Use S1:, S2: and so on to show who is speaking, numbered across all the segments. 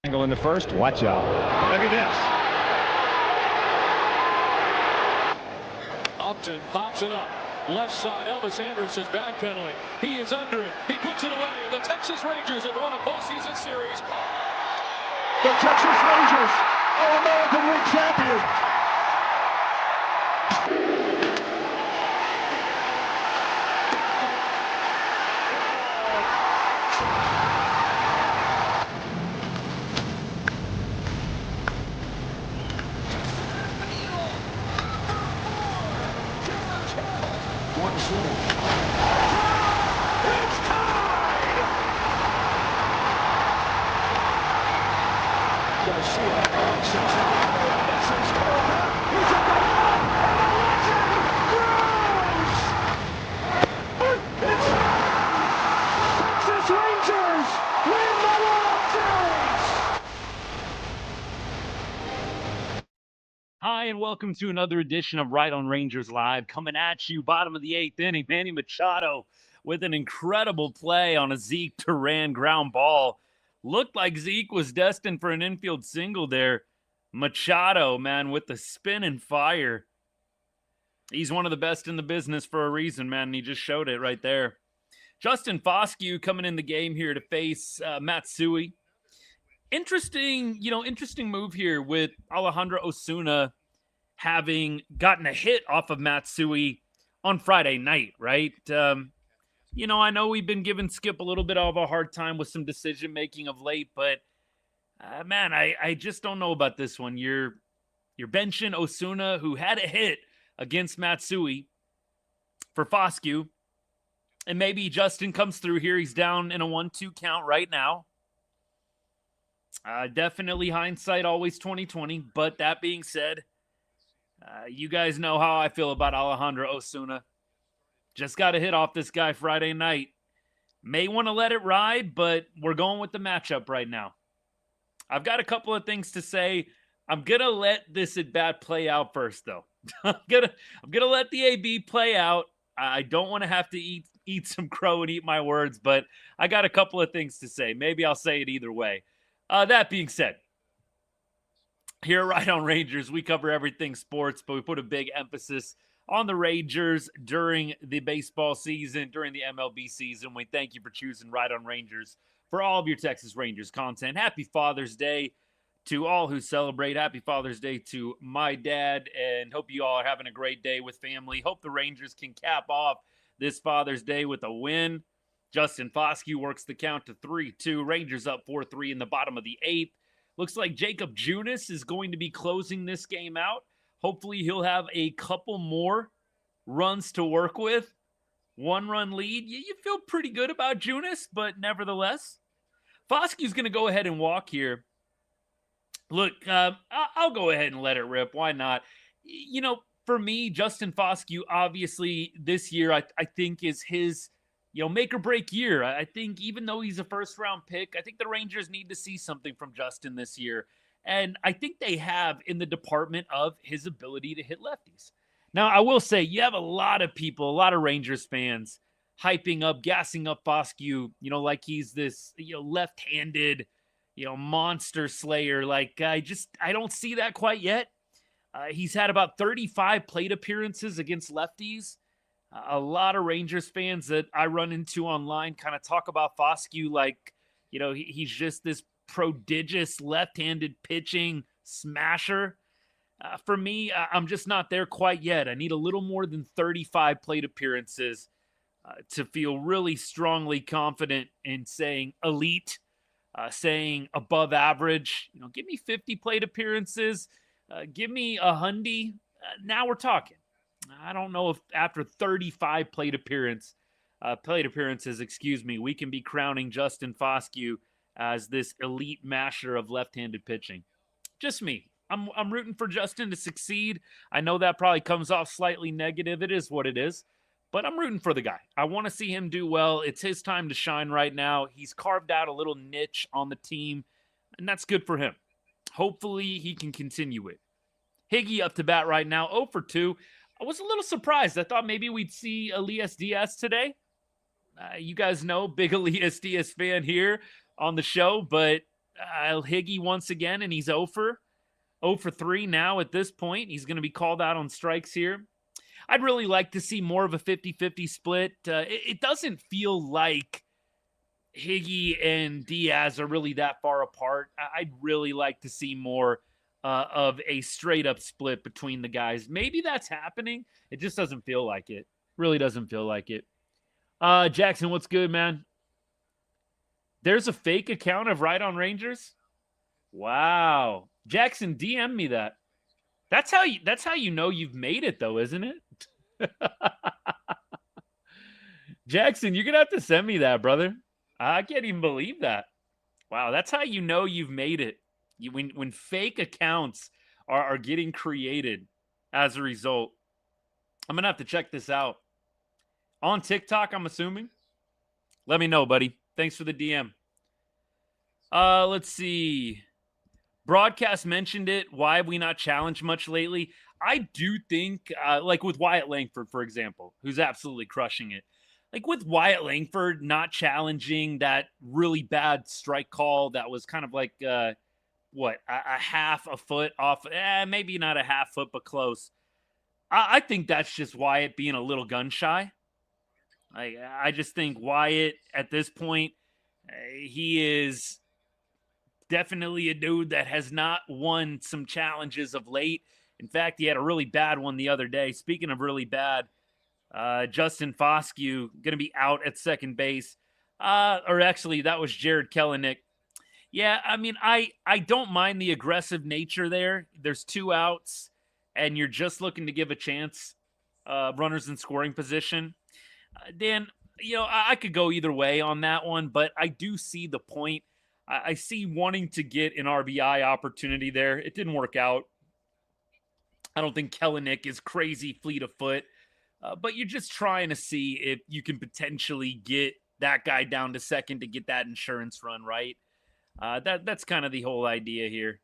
S1: Angle in the first. Watch out.
S2: Look at this. Upton pops it up. Left side, Elvis Anderson's backpedaling. He is under it. He puts it away. The Texas Rangers have won a postseason series.
S3: The Texas Rangers are American League champions. One swing. It's tied! Garcia sits out. This is Corona. He's at the wall. And the legend grows! It's Texas Rangers win the World Series!
S4: Hi, and welcome to another edition of Right on Rangers Live. Coming at you, bottom of the eighth inning, Manny Machado with an incredible play on a Zeke Duran ground ball. Looked like Zeke was destined for an infield single there. Machado, man, with the spin and fire. He's one of the best in the business for a reason, man, and he just showed it right there. Justin Foscue coming in the game here to face Matsui. Interesting move here with Alejandro Osuna having gotten a hit off of Matsui on Friday night, right? I know we've been giving Skip a little bit of a hard time with some decision-making of late, but, man, I just don't know about this one. You're benching Osuna, who had a hit against Matsui for Foscue, and maybe Justin comes through here. He's down in a 1-2 count right now. Definitely hindsight, always 2020. But that being said, you guys know how I feel about Alejandro Osuna. Just got a hit off this guy Friday night. May want to let it ride, but we're going with the matchup right now. I've got a couple of things to say. I'm gonna let this at bat play out first, though. I'm gonna let the AB play out. I don't want to have to eat some crow and eat my words, but I got a couple of things to say. Maybe I'll say it either way. That being said, here Right on Rangers, we cover everything sports, but we put a big emphasis on the Rangers during the baseball season, during the MLB season. We thank you for choosing Right on Rangers for all of your Texas Rangers content. Happy Father's Day to all who celebrate. Happy Father's Day to my dad, and hope you all are having a great day with family. Hope the Rangers can cap off this Father's Day with a win. Justin Foscue works the count to 3-2. Rangers up 4-3 in the bottom of the eighth. Looks like Jacob Junis is going to be closing this game out. Hopefully he'll have a couple more runs to work with. 1-run lead. You feel pretty good about Junis, but nevertheless, Foscue's going to go ahead and walk here. Look, I'll go ahead and let it rip. Why not? For me, Justin Foscue, obviously, this year, I think is his make or break year. I think even though he's a first round pick, I think the Rangers need to see something from Justin this year. And I think they have in the department of his ability to hit lefties. Now, I will say you have a lot of people, a lot of Rangers fans hyping up, gassing up Foscue, like he's this, left-handed, monster slayer. Like, I don't see that quite yet. He's had about 35 plate appearances against lefties. A lot of Rangers fans that I run into online kind of talk about Foscue like, he's just this prodigious left-handed pitching smasher. For me, I'm just not there quite yet. I need a little more than 35 plate appearances to feel really strongly confident in saying elite, saying above average. Give me 50 plate appearances. Give me a hundy. Now we're talking. I don't know if after 35 plate appearances, we can be crowning Justin Foscue as this elite masher of left-handed pitching. Just me. I'm rooting for Justin to succeed. I know that probably comes off slightly negative. It is what it is. But I'm rooting for the guy. I want to see him do well. It's his time to shine right now. He's carved out a little niche on the team, and that's good for him. Hopefully he can continue it. Higgy up to bat right now, 0 for 2. I was a little surprised. I thought maybe we'd see Elias Diaz today. You guys know, big Elias Diaz fan here on the show, but Higgy once again, and he's 0 for 3 now at this point. He's going to be called out on strikes here. I'd really like to see more of a 50-50 split. It doesn't feel like Higgy and Diaz are really that far apart. I'd really like to see more of a straight-up split between the guys. Maybe that's happening. It just doesn't feel like it. Really doesn't feel like it. Jackson, what's good, man? There's a fake account of Right on Rangers? Wow. Jackson, DM me that. That's how you know you've made it, though, isn't it? Jackson, you're going to have to send me that, brother. I can't even believe that. Wow, that's how you know you've made it. When fake accounts are getting created as a result. I'm going to have to check this out. On TikTok, I'm assuming. Let me know, buddy. Thanks for the DM. Let's see. Broadcast mentioned it. Why have we not challenged much lately? I do think, like with Wyatt Langford, for example, who's absolutely crushing it. Like with Wyatt Langford not challenging that really bad strike call that was kind of like, a half a foot off, maybe not a half foot, but close. I think that's just Wyatt being a little gun shy. I just think Wyatt at this point, he is definitely a dude that has not won some challenges of late. In fact, he had a really bad one the other day. Speaking of really bad, Justin Foscue going to be out at second base. Or actually, that was Jared Kelenic. Yeah, I mean, I don't mind the aggressive nature there. There's 2 outs, and you're just looking to give a chance, runners in scoring position. Dan, I could go either way on that one, but I do see the point. I see wanting to get an RBI opportunity there. It didn't work out. I don't think Kelenic is crazy fleet of foot, but you're just trying to see if you can potentially get that guy down to second to get that insurance run, right? That's kind of the whole idea here.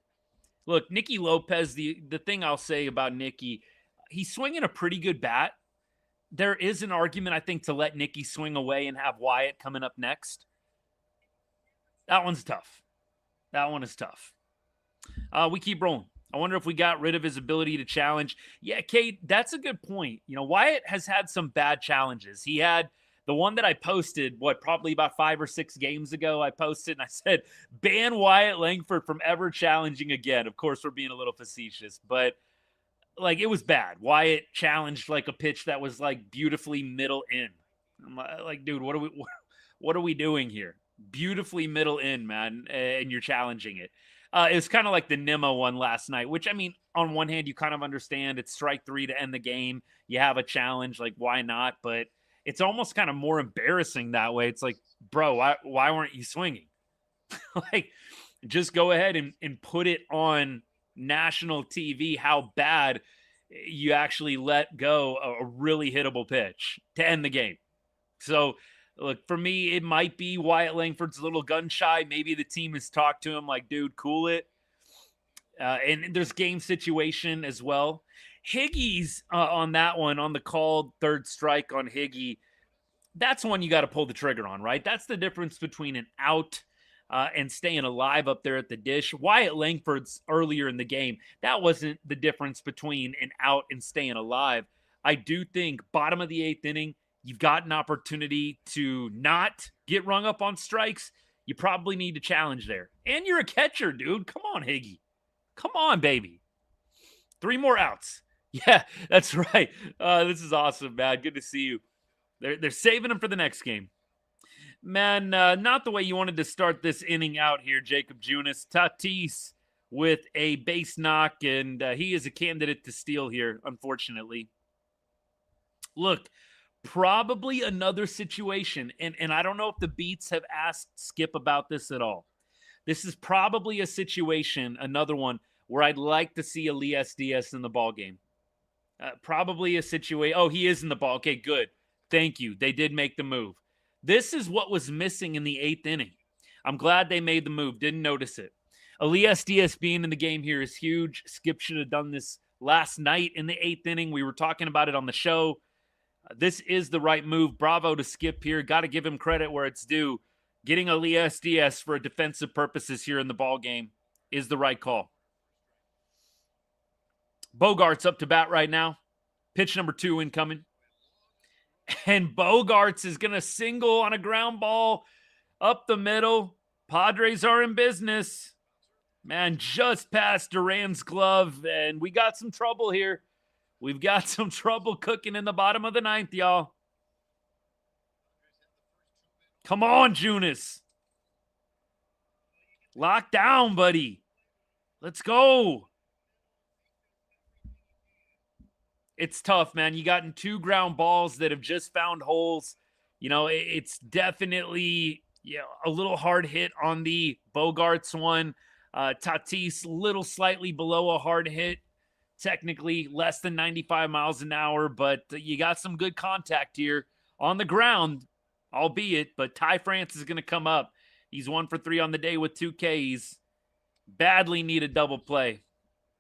S4: Look, Nicky Lopez, the thing I'll say about Nicky, he's swinging a pretty good bat. There is an argument, I think, to let Nicky swing away and have Wyatt coming up next. That one's tough. That one is tough. We keep rolling. I wonder if we got rid of his ability to challenge. Yeah, Kate, that's a good point. Wyatt has had some bad challenges. He had the one that I posted, probably about 5 or 6 games ago, I posted and I said, ban Wyatt Langford from ever challenging again. Of course, we're being a little facetious, but it was bad. Wyatt challenged like a pitch that was like beautifully middle in. I'm like, dude, what are we doing here? Beautifully middle in, man, and you're challenging it. It was kind of like the Nimmo one last night, which, I mean, on one hand, you kind of understand it's strike 3 to end the game. You have a challenge, like, why not? But it's almost kind of more embarrassing that way. It's like, bro, why weren't you swinging? Just go ahead and put it on national TV how bad you actually let go a really hittable pitch to end the game. So, look, for me, it might be Wyatt Langford's a little gun shy. Maybe the team has talked to him like, dude, cool it. And there's game situation as well. Higgy's on that one, on the called third strike on Higgy, that's one you got to pull the trigger on, right? That's the difference between an out and staying alive up there at the dish. Wyatt Langford's earlier in the game, that wasn't the difference between an out and staying alive. I do think bottom of the 8th inning, you've got an opportunity to not get rung up on strikes. You probably need to challenge there. And you're a catcher, dude. Come on, Higgy. Come on, baby. 3 more outs. Yeah, that's right. This is awesome, man. Good to see you. They're saving him for the next game. Man, not the way you wanted to start this inning out here, Jacob Junis. Tatis with a base knock, and he is a candidate to steal here, unfortunately. Look, probably another situation, and I don't know if the Beats have asked Skip about this at all. This is probably a situation, another one, where I'd like to see Elias Diaz in the ballgame. Probably a situation. Oh, he is in the ball. Okay, good. Thank you. They did make the move. This is what was missing in the 8th inning. I'm glad they made the move. Didn't notice it. Elias Diaz being in the game here is huge. Skip should have done this last night in the 8th inning. We were talking about it on the show. This is the right move. Bravo to Skip here. Got to give him credit where it's due. getting Elias Diaz for defensive purposes here in the ball game is the right call. Bogart's up to bat right now. Pitch number 2 incoming. And Bogarts is going to single on a ground ball up the middle. Padres are in business. Man, just past Duran's glove, and we got some trouble here. We've got some trouble cooking in the bottom of the 9th, y'all. Come on, Junis. Lock down, buddy. Let's go. It's tough, man. You gotten 2 ground balls that have just found holes. You know, it's definitely a little hard hit on the Bogarts one. Tatis, little slightly below a hard hit. Technically less than 95 miles an hour, but you got some good contact here on the ground, albeit. But Ty France is going to come up. He's 1 for 3 on the day with 2 Ks. Badly need a double play.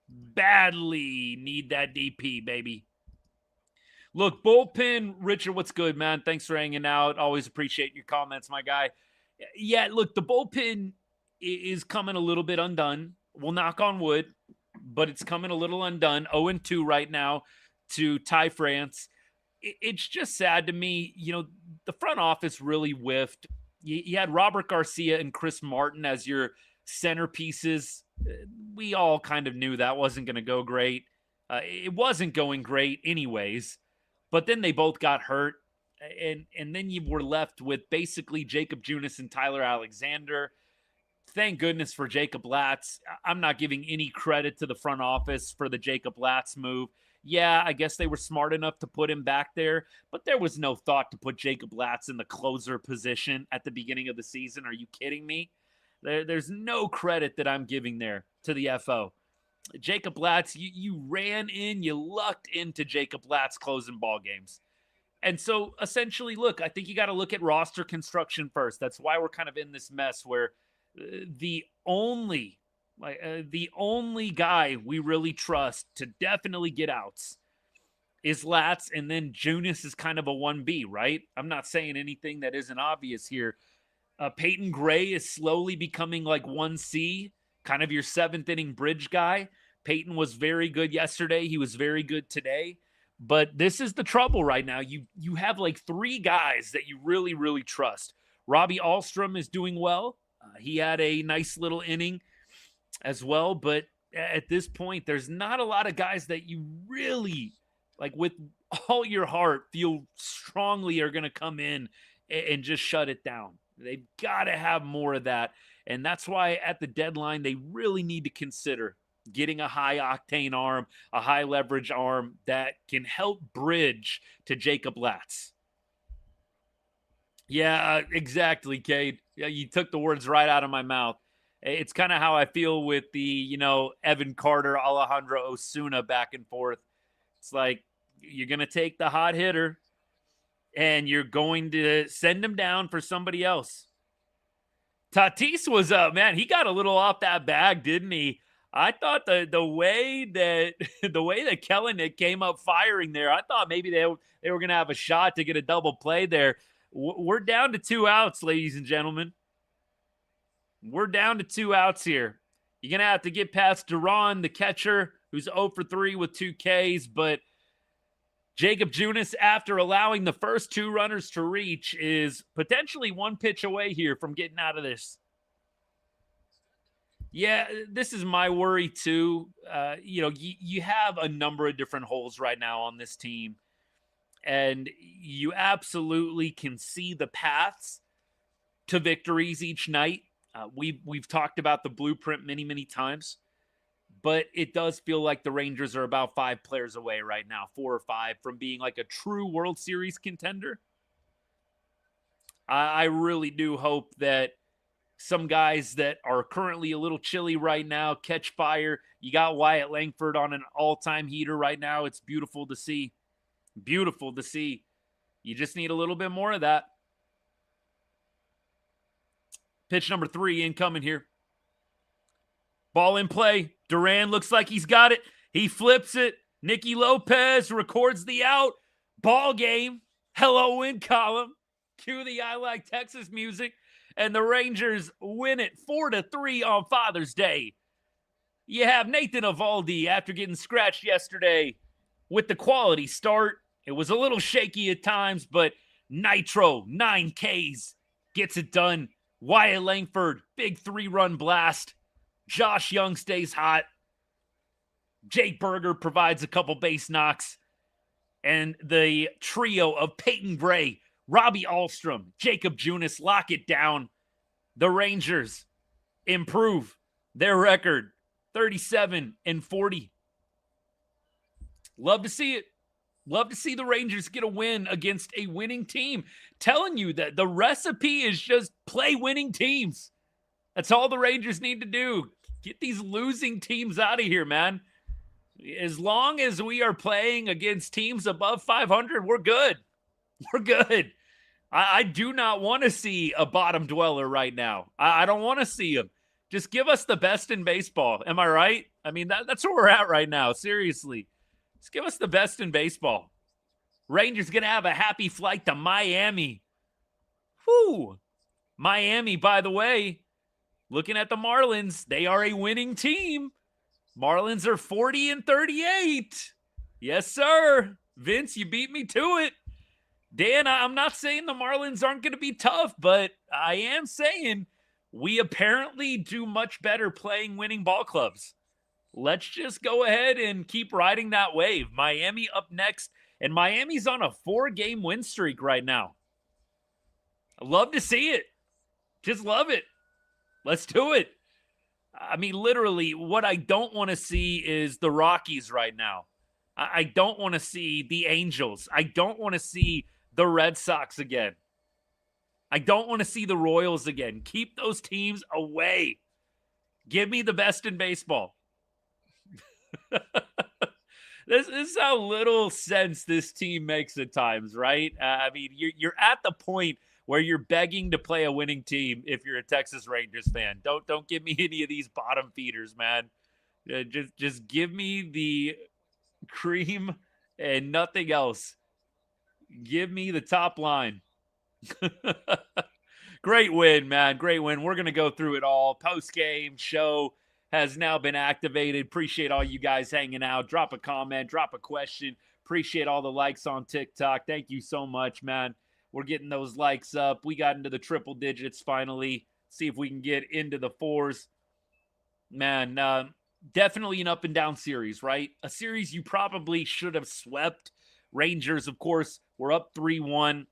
S4: Badly need that DP, baby. Look, bullpen, Richard, what's good, man? Thanks for hanging out. Always appreciate your comments, my guy. Yeah, look, the bullpen is coming a little bit undone. We'll knock on wood, but it's coming a little undone. 0-2 right now to Ty France. It's just sad to me. You know, the front office really whiffed. You had Robert Garcia and Chris Martin as your centerpieces. We all kind of knew that wasn't going to go great. It wasn't going great anyways, but then they both got hurt. And then you were left with basically Jacob Junis and Tyler Alexander. Thank goodness for Jacob Latz. I'm not giving any credit to the front office for the Jacob Latz move. Yeah, I guess they were smart enough to put him back there, but there was no thought to put Jacob Latz in the closer position at the beginning of the season. Are you kidding me? There's no credit that I'm giving there to the FO. Jacob Latz, you ran in, you lucked into Jacob Latz closing ball games. And so essentially, look, I think you got to look at roster construction first. That's why we're kind of in this mess where the only guy we really trust to definitely get outs is Latz, and then Junis is kind of a 1B, right? I'm not saying anything that isn't obvious here. Peyton Gray is slowly becoming like 1C, kind of your 7th inning bridge guy. Peyton was very good yesterday. He was very good today. But this is the trouble right now. You have like 3 guys that you really, really trust. Robbie Alstrom is doing well. He had a nice little inning as well. But at this point, there's not a lot of guys that you really, like with all your heart, feel strongly are going to come in and just shut it down. They've got to have more of that. And that's why at the deadline, they really need to consider getting a high-octane arm, a high-leverage arm that can help bridge to Jacob Latz. Yeah, exactly, Cade. Yeah, you took the words right out of my mouth. It's kind of how I feel with the, Evan Carter, Alejandro Osuna back and forth. It's like you're going to take the hot hitter and you're going to send him down for somebody else. Tatis was up, man. He got a little off that bag, didn't he? I thought the way that Kelenic came up firing there, I thought maybe they were going to have a shot to get a double play there. We're down to 2 outs, ladies and gentlemen. We're down to 2 outs here. You're going to have to get past Duran, the catcher, who's 0 for 3 with 2 Ks, but Jacob Junis, after allowing the first 2 runners to reach, is potentially 1 pitch away here from getting out of this. Yeah, this is my worry too. You have a number of different holes right now on this team, and you absolutely can see the paths to victories each night. We've talked about the blueprint many, many times, but it does feel like the Rangers are about 5 players away right now, 4 or 5, from being like a true World Series contender. I really do hope that some guys that are currently a little chilly right now catch fire. You got Wyatt Langford on an all-time heater right now. It's beautiful to see. Beautiful to see. You just need a little bit more of that. Pitch number 3 incoming here. Ball in play. Duran looks like he's got it. He flips it. Nicky Lopez records the out. Ball game. Hello, win column. Cue the I Like Texas music. and the Rangers win it 4-3 on Father's Day. You have Nathan Eovaldi after getting scratched yesterday with the quality start. It was a little shaky at times, but Nitro, 9 Ks, gets it done. Wyatt Langford, big 3-run blast. Josh Jung stays hot. Jake Berger provides a couple base knocks. And the trio of Peyton Gray, Robbie Alstrom, Jacob Junis lock it down. The Rangers improve their record, 37-40. Love to see it. Love to see the Rangers get a win against a winning team. Telling you that the recipe is just play winning teams. That's all the Rangers need to do. Get these losing teams out of here, man. As long as we are playing against teams above 500, we're good. We're good. I do not want to see a bottom dweller right now. I don't want to see him. Just give us the best in baseball. Am I right? I mean, that's where we're at right now. Seriously. Just give us the best in baseball. Rangers going to have a happy flight to Miami. Whew. Miami, by the way, looking at the Marlins, they are a winning team. Marlins are 40-38. Yes, sir. Vince, you beat me to it. Dan, I'm not saying the Marlins aren't going to be tough, but I am saying we apparently do much better playing winning ball clubs. Let's just go ahead and keep riding that wave. Miami up next, and Miami's on a 4-game win streak right now. I love to see it. Just love it. Let's do it. I mean, literally, what I don't want to see is the Rockies right now. I don't want to see the Angels. I don't want to see the Red Sox again. I don't want to see the Royals again. Keep those teams away. Give me the best in baseball. This is how little sense this team makes at times, right? I mean, you're at the point where you're begging to play a winning team if you're a Texas Rangers fan. Don't give me any of these bottom feeders, man. Just give me the cream and nothing else. Give me the top line. Great win, man. Great win. We're going to go through it all. Post-game show has now been activated. Appreciate all you guys hanging out. Drop a comment, drop a question. Appreciate all the likes on TikTok. Thank you so much, man. We're getting those likes up. We got into the triple digits finally. See if we can get into the 4s. Man, definitely an up and down series, right? A series you probably should have swept. Rangers, of course, were up 3-1.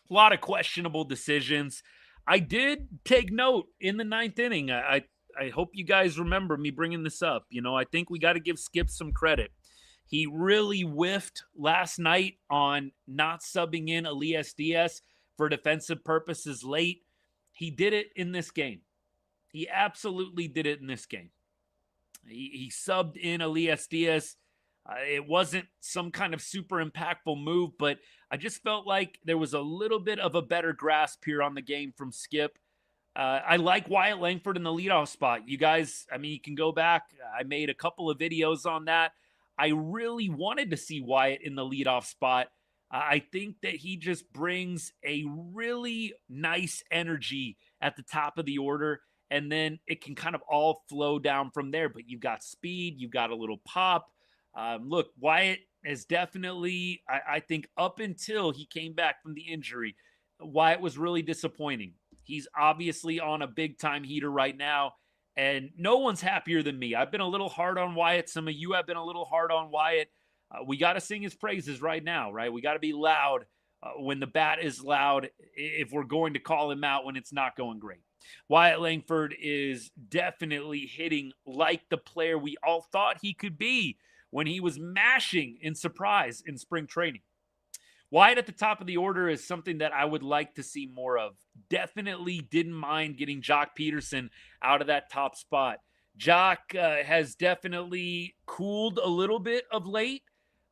S4: A lot of questionable decisions. I did take note in the 9th inning. I hope you guys remember me bringing this up. You know, I think we got to give Skip some credit. He really whiffed last night on not subbing in Elias Diaz for defensive purposes late. He did it in this game. He absolutely did it in this game. He subbed in Elias Diaz. It wasn't some kind of super impactful move, but I just felt like there was a little bit of a better grasp here on the game from Skip. I like Wyatt Langford in the leadoff spot. You guys, I mean, you can go back. I made a couple of videos on that. I really wanted to see Wyatt in the leadoff spot. I think that he just brings a really nice energy at the top of the order, and then it can kind of all flow down from there. But you've got speed, you've got a little pop. Look, Wyatt is definitely, I think up until he came back from the injury, Wyatt was really disappointing. He's obviously on a big-time heater right now, and no one's happier than me. I've been a little hard on Wyatt. Some of you have been a little hard on Wyatt. We got to sing his praises right now, right? We got to be loud when the bat is loud if we're going to call him out when it's not going great. Wyatt Langford is definitely hitting like the player we all thought he could be when he was mashing in Surprise in spring training. Wyatt at the top of the order is something that I would like to see more of. Definitely didn't mind getting Jock Peterson out of that top spot. Jock has definitely cooled a little bit of late.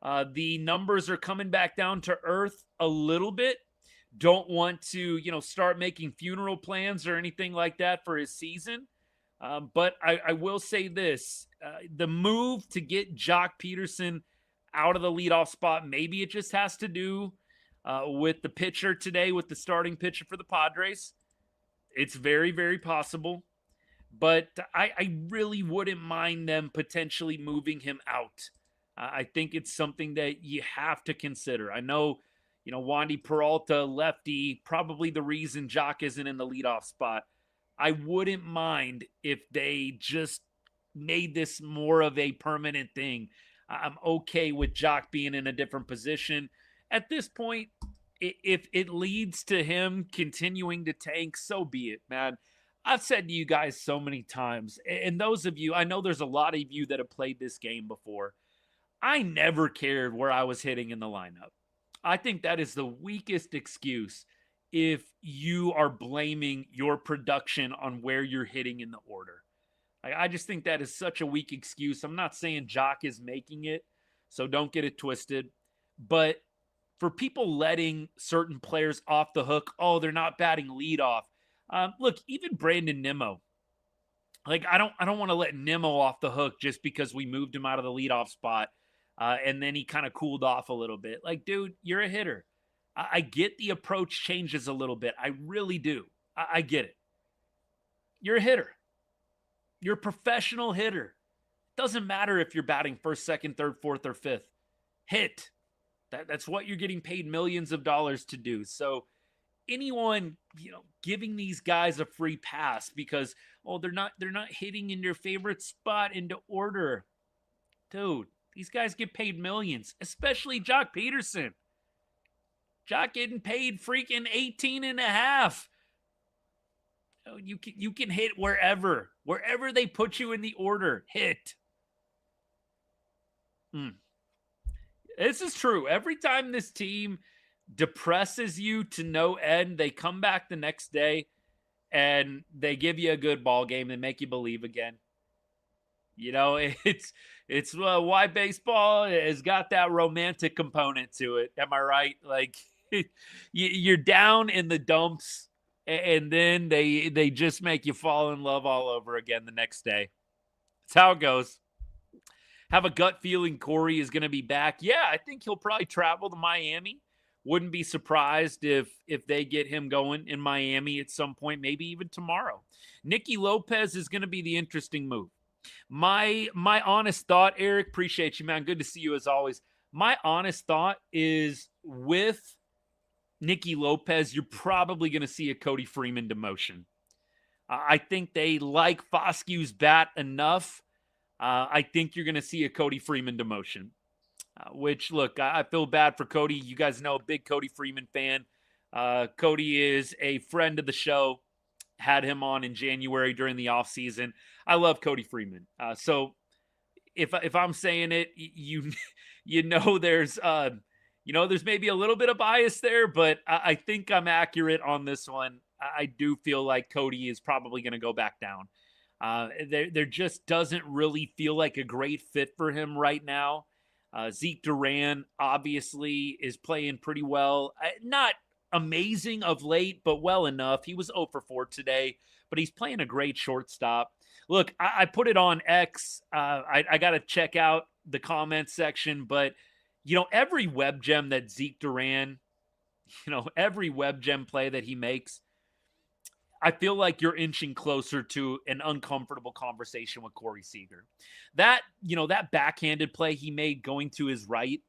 S4: The numbers are coming back down to earth a little bit. Don't want to, start making funeral plans or anything like that for his season. But I will say this. The move to get Jock Peterson out of the leadoff spot, maybe it just has to do with the pitcher today, with the starting pitcher for the Padres. It's very, very possible. But I really wouldn't mind them potentially moving him out. I think it's something that you have to consider. I know, Wandy Peralta, lefty, probably the reason Jock isn't in the leadoff spot. I wouldn't mind if they just made this more of a permanent thing. I'm okay with Jock being in a different position. At this point, if it leads to him continuing to tank, so be it, man. I've said to you guys so many times, and those of you, I know there's a lot of you that have played this game before. I never cared where I was hitting in the lineup. I think that is the weakest excuse if you are blaming your production on where you're hitting in the order. I just think that is such a weak excuse. I'm not saying Jock is making it, so don't get it twisted. But for people letting certain players off the hook, oh, they're not batting leadoff. Look, even Brandon Nimmo. Like, I don't want to let Nimmo off the hook just because we moved him out of the leadoff spot, and then he kind of cooled off a little bit. Like, dude, you're a hitter. I get the approach changes a little bit. I really do. I get it. You're a hitter. You're a professional hitter. Doesn't matter if you're batting first, second, third, fourth, or fifth. Hit. That's what you're getting paid millions of dollars to do. So anyone, giving these guys a free pass because, they're not hitting in their favorite spot into order. Dude, these guys get paid millions, especially Jock Peterson. Jock getting paid freaking 18 and a half. You can hit wherever they put you in the order. Hit. This is true. Every time this team depresses you to no end, they come back the next day and they give you a good ball game and make you believe again. It's why baseball has got that romantic component to it. Am I right? Like, you're down in the dumps, and then they just make you fall in love all over again the next day. That's how it goes. Have a gut feeling Corey is going to be back. Yeah, I think he'll probably travel to Miami. Wouldn't be surprised if they get him going in Miami at some point, maybe even tomorrow. Nicky Lopez is going to be the interesting move. My honest thought, Eric, appreciate you, man. Good to see you as always. My honest thought is with Nicky Lopez, you're probably going to see a Cody Freeman demotion. I think they like Foskew's bat enough. I think you're going to see a Cody Freeman demotion. Which, look, I feel bad for Cody. You guys know, big Cody Freeman fan. Cody is a friend of the show. Had him on in January during the offseason. I love Cody Freeman. So if I'm saying it, there's maybe a little bit of bias there, but I think I'm accurate on this one. I do feel like Cody is probably going to go back down. There just doesn't really feel like a great fit for him right now. Zeke Duran obviously is playing pretty well. Not amazing of late, but well enough. He was 0 for 4 today, but he's playing a great shortstop. Look, I put it on X. I got to check out the comment section, but, every web gem that Zeke Duran, every web gem play that he makes, I feel like you're inching closer to an uncomfortable conversation with Corey Seager. That backhanded play he made going to his right,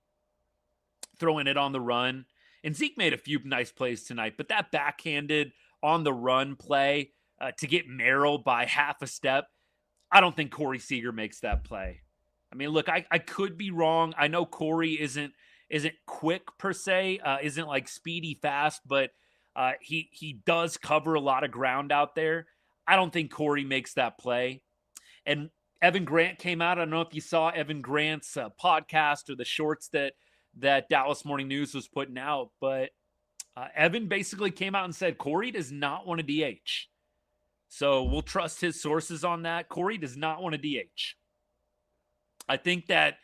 S4: throwing it on the run. And Zeke made a few nice plays tonight, but that backhanded on the run play to get Merrill by half a step, I don't think Corey Seager makes that play. I mean, look, I could be wrong. I know Corey isn't quick per se, isn't like speedy fast, but he does cover a lot of ground out there. I don't think Corey makes that play. And Evan Grant came out. I don't know if you saw Evan Grant's podcast or the shorts that Dallas Morning News was putting out, but Evan basically came out and said Corey does not want to DH. So we'll trust his sources on that. Corey does not want to DH. I think that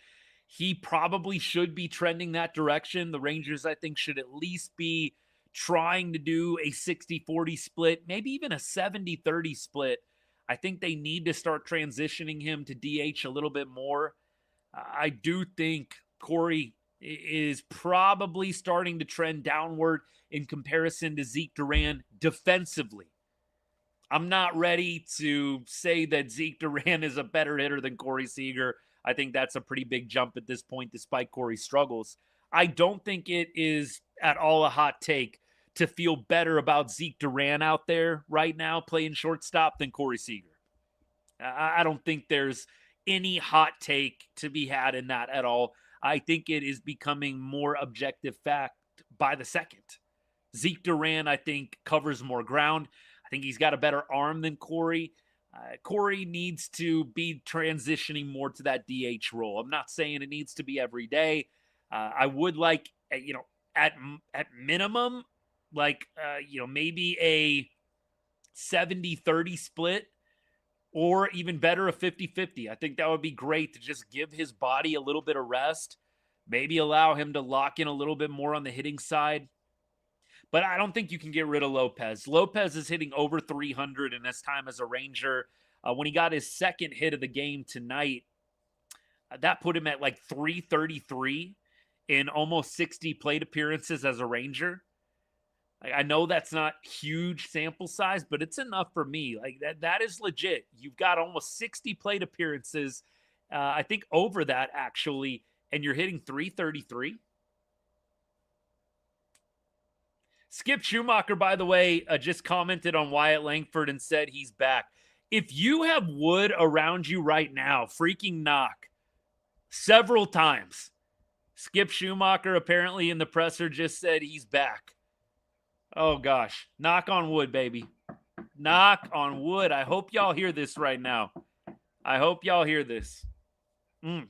S4: he probably should be trending that direction. The Rangers, I think, should at least be trying to do a 60-40 split, maybe even a 70-30 split. I think they need to start transitioning him to DH a little bit more. I do think Corey is probably starting to trend downward in comparison to Zeke Duran defensively. I'm not ready to say that Zeke Duran is a better hitter than Corey Seager. I think that's a pretty big jump at this point, despite Corey's struggles. I don't think it is at all a hot take to feel better about Zeke Duran out there right now playing shortstop than Corey Seager. I don't think there's any hot take to be had in that at all. I think it is becoming more objective fact by the second. Zeke Duran, I think, covers more ground. I think he's got a better arm than Corey. Corey needs to be transitioning more to that DH role. I'm not saying it needs to be every day. I would like, at minimum, maybe a 70-30 split, or even better, a 50-50. I think that would be great to just give his body a little bit of rest, maybe allow him to lock in a little bit more on the hitting side. But I don't think you can get rid of Lopez. Lopez is hitting over 300 in his time as a Ranger. When he got his second hit of the game tonight, that put him at like 333 in almost 60 plate appearances as a Ranger. I know that's not huge sample size, but it's enough for me. Like that is legit. You've got almost 60 plate appearances. I think over that actually, and you're hitting 333. Skip Schumacher, by the way, just commented on Wyatt Langford and said he's back. If you have wood around you right now, freaking knock several times. Skip Schumacher apparently in the presser just said he's back. Oh, gosh. Knock on wood, baby. Knock on wood. I hope y'all hear this right now. I hope y'all hear this. I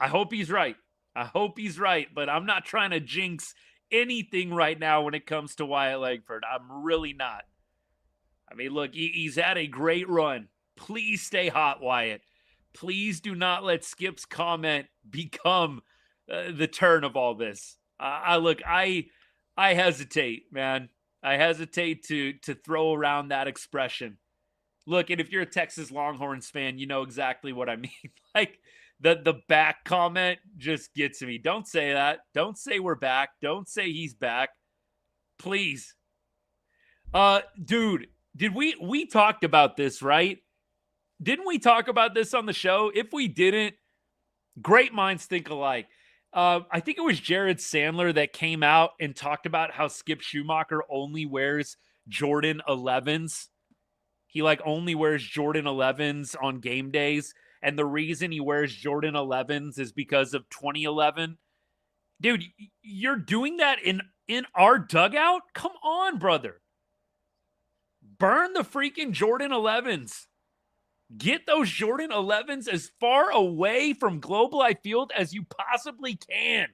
S4: hope he's right. I hope he's right, but I'm not trying to jinx anything right now when it comes to Wyatt Langford. I'm really not. I mean, look, he's had a great run. Please stay hot, Wyatt. Please do not let Skip's comment become the turn of all this. I hesitate, man. I hesitate to throw around that expression. Look, and if you're a Texas Longhorns fan, you know exactly what I mean. Like, the back comment just gets me. Don't say that. Don't say we're back. Don't say he's back. Please. Dude, did we talked about this, right? Didn't we talk about this on the show? If we didn't, great minds think alike. I think it was Jared Sandler that came out and talked about how Skip Schumacher only wears Jordan 11s. He only wears Jordan 11s on game days. And the reason he wears Jordan 11s is because of 2011. Dude, you're doing that in our dugout? Come on, brother. Burn the freaking Jordan 11s. Get those Jordan 11s as far away from Global Field as you possibly can.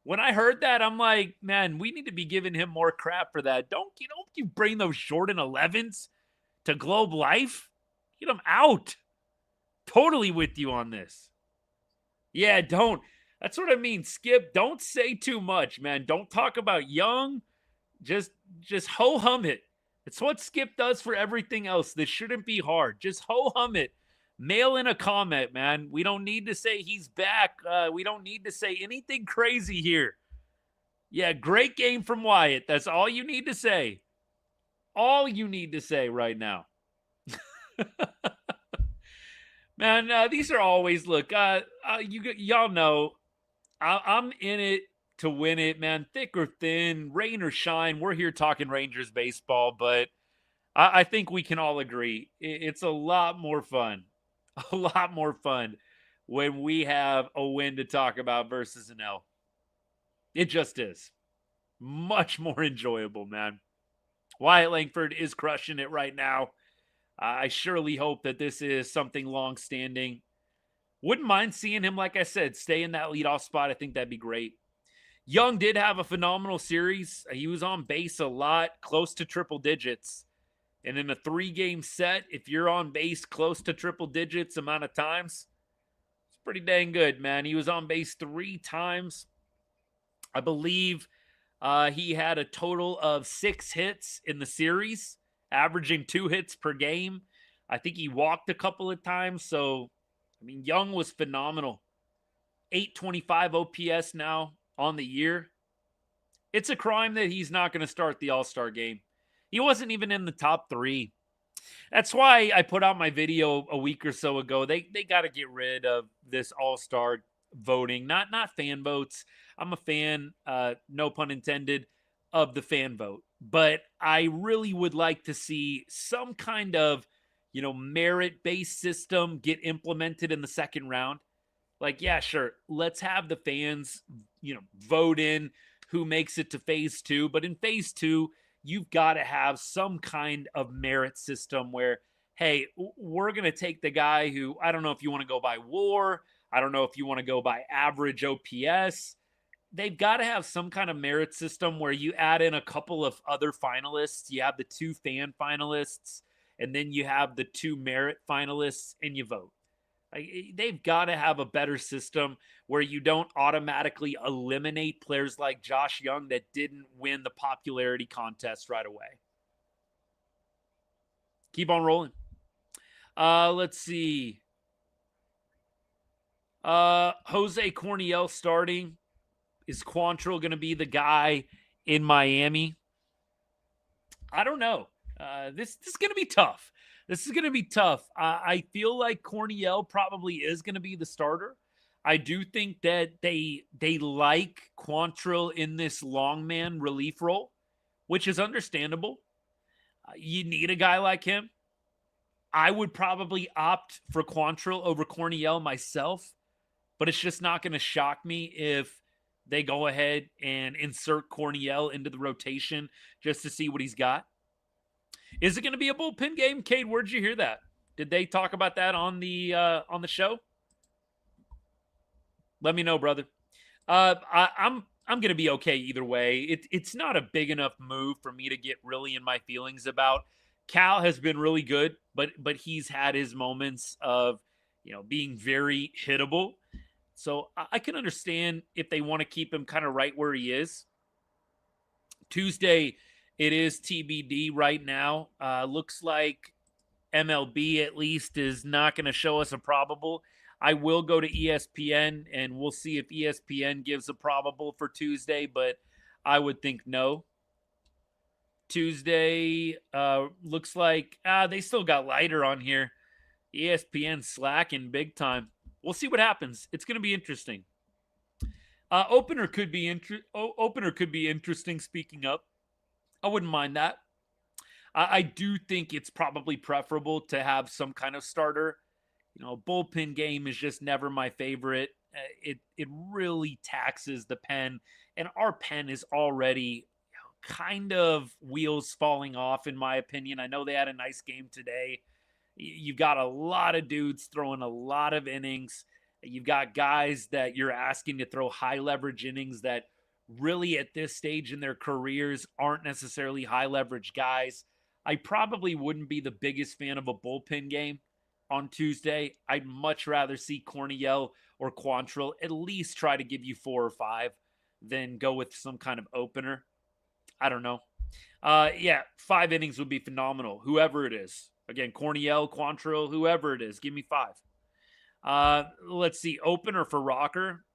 S4: When I heard that, I'm like, man, we need to be giving him more crap for that. Don't you bring those Jordan 11s to Globe Life? Get them out. Totally with you on this. Yeah, don't. That's what I mean, Skip. Don't say too much, man. Don't talk about Jung. Just ho-hum it. It's what Skip does for everything else. This shouldn't be hard. Just ho-hum it. Mail in a comment, man. We don't need to say he's back. We don't need to say anything crazy here. Yeah, great game from Wyatt. That's all you need to say. All you need to say right now. Man, these are always, look, y'all know, I'm in it to win it, man. Thick or thin, rain or shine, we're here talking Rangers baseball, but I think we can all agree it's a lot more fun when we have a win to talk about versus an L. It just is. Much more enjoyable, man. Wyatt Langford is crushing it right now. I surely hope that this is something long-standing. Wouldn't mind seeing him, like I said, stay in that leadoff spot. I think that'd be great. Jung did have a phenomenal series. He was on base a lot, close to triple digits. And in a 3-game set, if you're on base close to triple digits amount of times, it's pretty dang good, man. He was on base 3 times. I believe he had a total of 6 hits in the series, averaging 2 hits per game. I think he walked a couple of times. So, I mean, Jung was phenomenal. 825 OPS now on the year. It's a crime that he's not going to start the All-Star game. He wasn't even in the top 3. That's why I put out my video a week or so ago. They got to get rid of this all-star voting, not fan votes. I'm a fan, no pun intended, of the fan vote. But I really would like to see some kind of, merit-based system get implemented in the second round. Like, yeah, sure, let's have the fans, vote in who makes it to phase 2. But in phase 2, you've got to have some kind of merit system where, hey, we're going to take the guy who, I don't know if you want to go by WAR, I don't know if you want to go by average OPS. They've got to have some kind of merit system where you add in a couple of other finalists. You have the 2 fan finalists, and then you have the 2 merit finalists, and you vote. They've got to have a better system where you don't automatically eliminate players like Josh Jung that didn't win the popularity contest right away. Keep on rolling. Let's see. Jose Corniel starting. Is Quantrill going to be the guy in Miami? I don't know. This is going to be tough. This is going to be tough. I feel like Corniel probably is going to be the starter. I do think that they like Quantrill in this long man relief role, which is understandable. You need a guy like him. I would probably opt for Quantrill over Corniel myself, but it's just not going to shock me if they go ahead and insert Corniel into the rotation just to see what he's got. Is it going to be a bullpen game? Cade, where'd you hear that? Did they talk about that on the show? Let me know, brother. I'm going to be okay either way. It's not a big enough move for me to get really in my feelings about. Cal has been really good, but he's had his moments of being very hittable. So I can understand if they want to keep him kind of right where he is. Tuesday, it is TBD right now. Looks like MLB at least is not going to show us a probable. I will go to ESPN and we'll see if ESPN gives a probable for Tuesday, but I would think no. Tuesday looks like they still got Lighter on here. ESPN slacking big time. We'll see what happens. It's going to be interesting. Opener could be interesting. Speaking up, I wouldn't mind that. I do think it's probably preferable to have some kind of starter. Bullpen game is just never my favorite. It really taxes the pen, and our pen is already kind of wheels falling off, in my opinion. I know they had a nice game today. You've got a lot of dudes throwing a lot of innings. You've got guys that you're asking to throw high leverage innings that really at this stage in their careers aren't necessarily high leverage guys. I probably wouldn't be the biggest fan of a bullpen game on Tuesday. I'd much rather see Corniel or Quantrill at least try to give you 4 or 5 than go with some kind of opener. I don't know. 5 innings would be phenomenal. Whoever it is. Again, Corniel, Quantrill, whoever it is, give me 5. Let's see, opener for Rocker.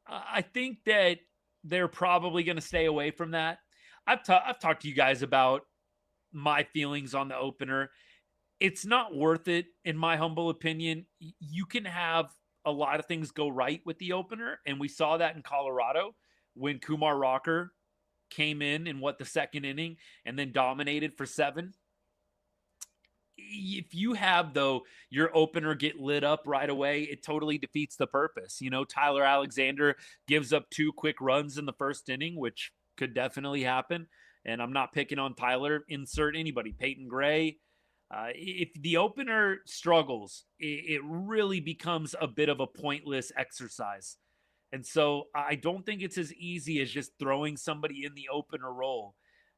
S4: I think that they're probably going to stay away from that. I've talked to you guys about my feelings on the opener. It's not worth it, in my humble opinion. You can have a lot of things go right with the opener, and we saw that in Colorado when Kumar Rocker came in the second inning and then dominated for 7. If you have, though, your opener get lit up right away, it totally defeats the purpose. Tyler Alexander gives up 2 quick runs in the first inning, which could definitely happen. And I'm not picking on Tyler. Insert anybody. Peyton Gray. If the opener struggles, it really becomes a bit of a pointless exercise. And so I don't think it's as easy as just throwing somebody in the opener role.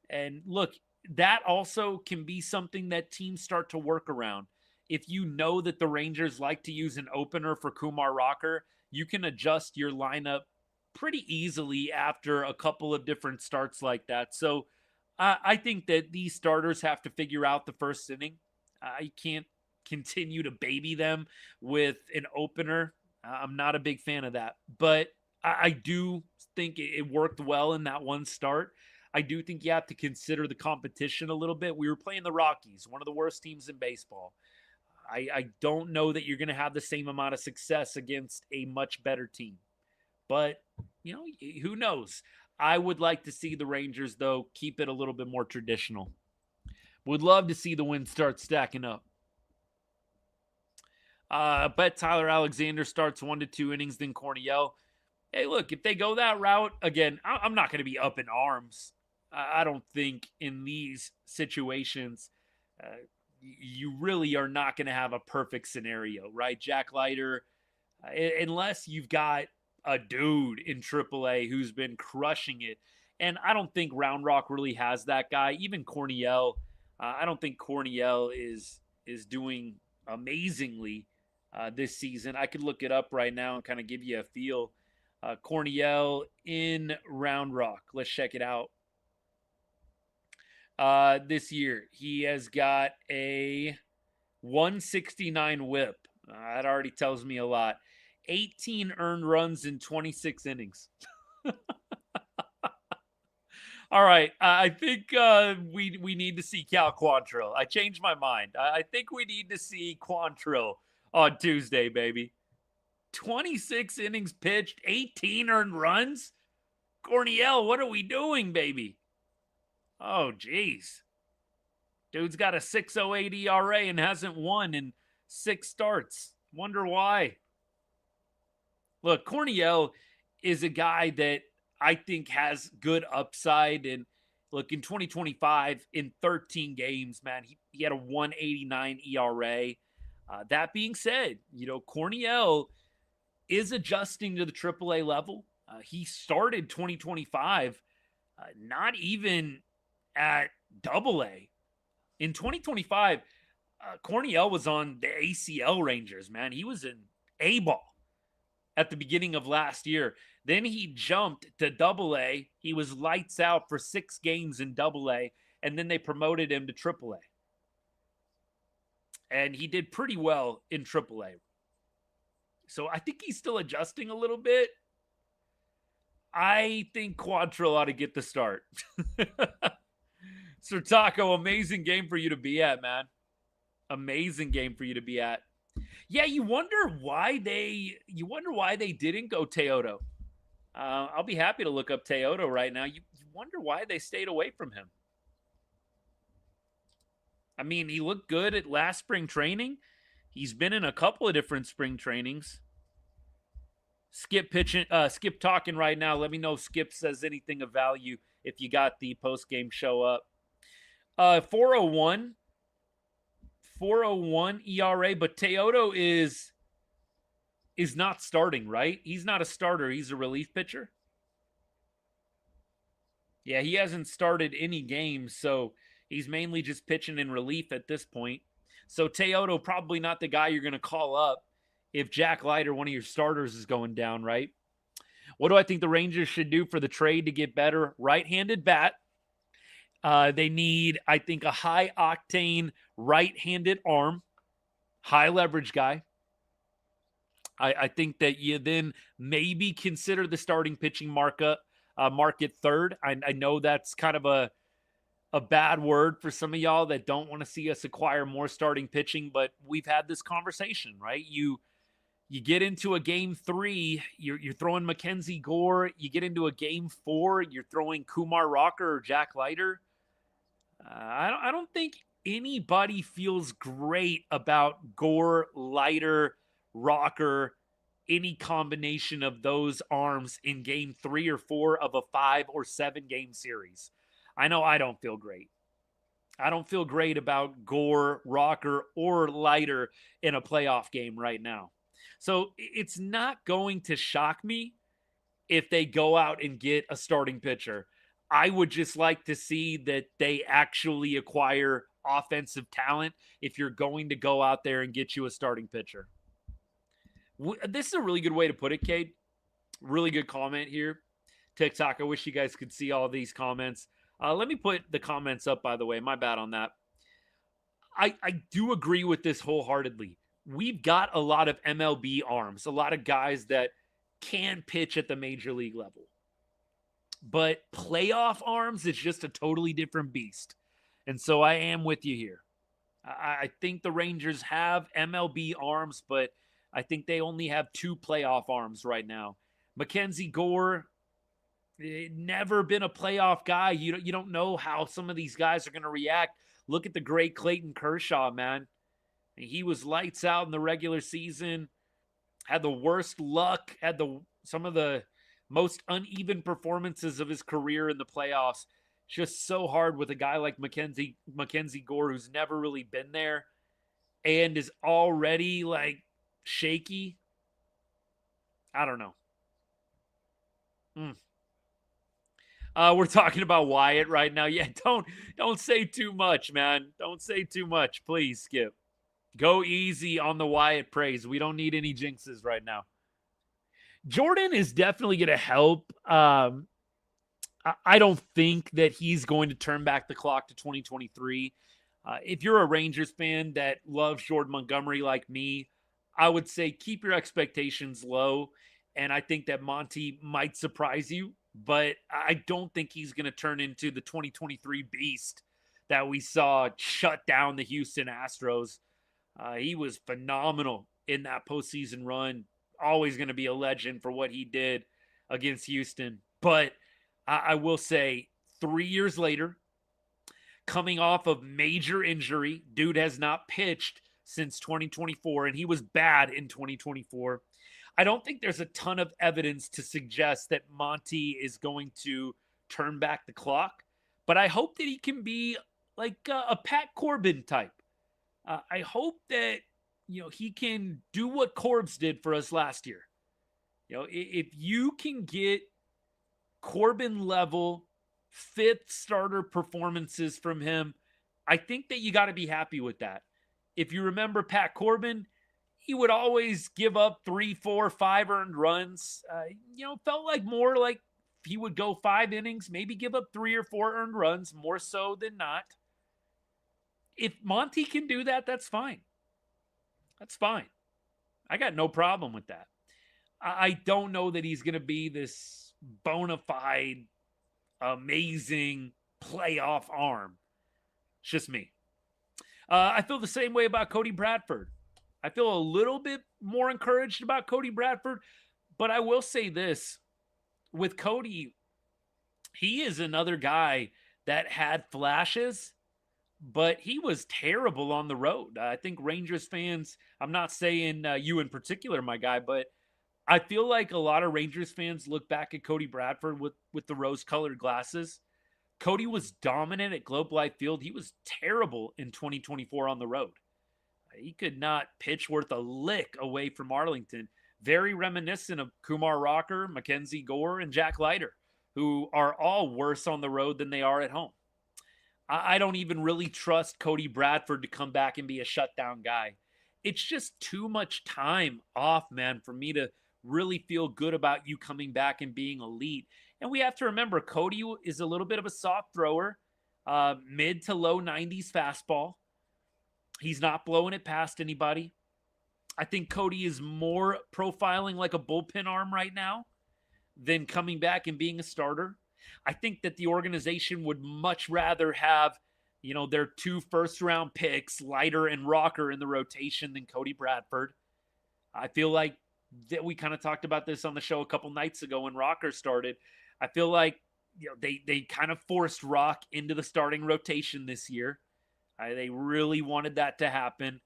S4: And look, that also can be something that teams start to work around. If you know that the Rangers like to use an opener for Kumar Rocker, you can adjust your lineup pretty easily after a couple of different starts like that. So I think that these starters have to figure out the first inning. I can't continue to baby them with an opener. I'm not a big fan of that. But I do think it worked well in that one start. I do think you have to consider the competition a little bit. We were playing the Rockies, one of the worst teams in baseball. I don't know that you're going to have the same amount of success against a much better team. But, who knows? I would like to see the Rangers, though, keep it a little bit more traditional. Would love to see the wins start stacking up. Bet Tyler Alexander starts 1 to 2 innings, then Corniel. Hey, look, if they go that route, again, I'm not going to be up in arms. I don't think in these situations, you really are not going to have a perfect scenario, right? Jack Leiter, unless you've got a dude in AAA who's been crushing it. And I don't think Round Rock really has that guy. Even Corniel, I don't think Corniel is doing amazingly this season. I could look it up right now and kind of give you a feel. Corniel in Round Rock. Let's check it out. This year, he has got a 169 whip. That already tells me a lot. 18 earned runs in 26 innings. All right, I think we need to see Cal Quantrill. I changed my mind. I think we need to see Quantrill on Tuesday, baby. 26 innings pitched, 18 earned runs. Corniel, what are we doing, baby? Oh, geez. Dude's got a 6.08 ERA and hasn't won in 6 starts. Wonder why. Look, Corniel is a guy that I think has good upside. And look, in 2025, in 13 games, man, he had a 1.89 ERA. That being said, Corniel is adjusting to the AAA level. He started 2025 not even at AA. In 2025, Corniel was on the ACL Rangers, man. He was in A-ball at the beginning of last year. Then he jumped to AA. He was lights out for 6 games in AA, and then they promoted him to AAA. And he did pretty well in AAA. So I think he's still adjusting a little bit. I think Quantrill ought to get the start. Sir Taco, amazing game for you to be at, man. Amazing game for you to be at. Yeah, you wonder why they didn't go Teodo. I'll be happy to look up Teodo right now. You wonder why they stayed away from him. I mean, he looked good at last spring training. He's been in a couple of different spring trainings. Skip talking right now. Let me know if Skip says anything of value if you got the post-game show up. 401 ERA, but Teodo is not starting, right? He's not a starter. He's a relief pitcher. Yeah, he hasn't started any games, so he's mainly just pitching in relief at this point. So Teodo probably not the guy you're going to call up if Jack Leiter, one of your starters, is going down, right? What do I think the Rangers should do for the trade to get better? Right-handed bat. They need, I think, a high-octane right-handed arm, high-leverage guy. I think that you then maybe consider the starting pitching market third. I know that's kind of a bad word for some of y'all that don't want to see us acquire more starting pitching, but we've had this conversation, right? You get into a game 3, you're throwing Mackenzie Gore. You get into a game 4, you're throwing Kumar Rocker or Jack Leiter. I don't think anybody feels great about Gore, Leiter, Rocker, any combination of those arms in game 3 or 4 of a 5 or 7 game series. I know I don't feel great. I don't feel great about Gore, Rocker, or Leiter in a playoff game right now. So it's not going to shock me if they go out and get a starting pitcher. I would just like to see that they actually acquire offensive talent if you're going to go out there and get you a starting pitcher. This is a really good way to put it, Cade. Really good comment here. TikTok, I wish you guys could see all these comments. Let me put the comments up, by the way. My bad on that. I do agree with this wholeheartedly. We've got a lot of MLB arms, a lot of guys that can pitch at the major league level. but playoff arms is just a totally different beast. And so I am with you here. I think the Rangers have MLB arms, but I think they only have 2 playoff arms right now. Mackenzie Gore, never been a playoff guy. You don't know how some of these guys are going to react. Look at the great Clayton Kershaw, man. He was lights out in the regular season, had the worst luck, had some of the most uneven performances of his career in the playoffs. Just so hard with a guy like Mackenzie Gore, who's never really been there and is already like shaky. I don't know. We're talking about Wyatt right now. Yeah, don't say too much, man. Don't say too much, please, Skip. Go easy on the Wyatt praise. We don't need any jinxes right now. Jordan is definitely going to help. I don't think that he's going to turn back the clock to 2023. If you're a Rangers fan that loves Jordan Montgomery like me, I would say keep your expectations low. And I think that Monty might surprise you, but I don't think he's going to turn into the 2023 beast that we saw shut down the Houston Astros. He was phenomenal in that postseason run. Always going to be a legend for what he did against Houston. But I will say 3 years later, coming off of major injury, dude has not pitched since 2024, and he was bad in 2024. I don't think there's a ton of evidence to suggest that Monty is going to turn back the clock, but I hope that he can be like a Pat Corbin type. I hope that, he can do what Corbs did for us last year. If you can get Corbin level 5th starter performances from him, I think that you got to be happy with that. If you remember Pat Corbin, he would always give up 3, 4, 5 earned runs. Felt like more like he would go 5 innings, maybe give up 3 or 4 earned runs, more so than not. If Monty can do that, that's fine. That's fine. I got no problem with that. I don't know that he's going to be this bona fide, amazing playoff arm. It's just me. I feel the same way about Cody Bradford. I feel a little bit more encouraged about Cody Bradford, but I will say this. With Cody, he is another guy that had flashes, but he was terrible on the road. I think Rangers fans, I'm not saying you in particular, my guy, but I feel like a lot of Rangers fans look back at Cody Bradford with the rose-colored glasses. Cody was dominant at Globe Life Field. He was terrible in 2024 on the road. He could not pitch worth a lick away from Arlington. Very reminiscent of Kumar Rocker, Mackenzie Gore, and Jack Leiter, who are all worse on the road than they are at home. I don't even really trust Cody Bradford to come back and be a shutdown guy. It's just too much time off, man, for me to really feel good about you coming back and being elite. And we have to remember, Cody is a little bit of a soft thrower, mid to low 90s fastball. He's not blowing it past anybody. I think Cody is more profiling like a bullpen arm right now than coming back and being a starter. I think that the organization would much rather have, their 2 first-round picks, Leiter and Rocker, in the rotation than Cody Bradford. I feel like that we kind of talked about this on the show a couple nights ago when Rocker started. I feel like they kind of forced Rock into the starting rotation this year. They really wanted that to happen.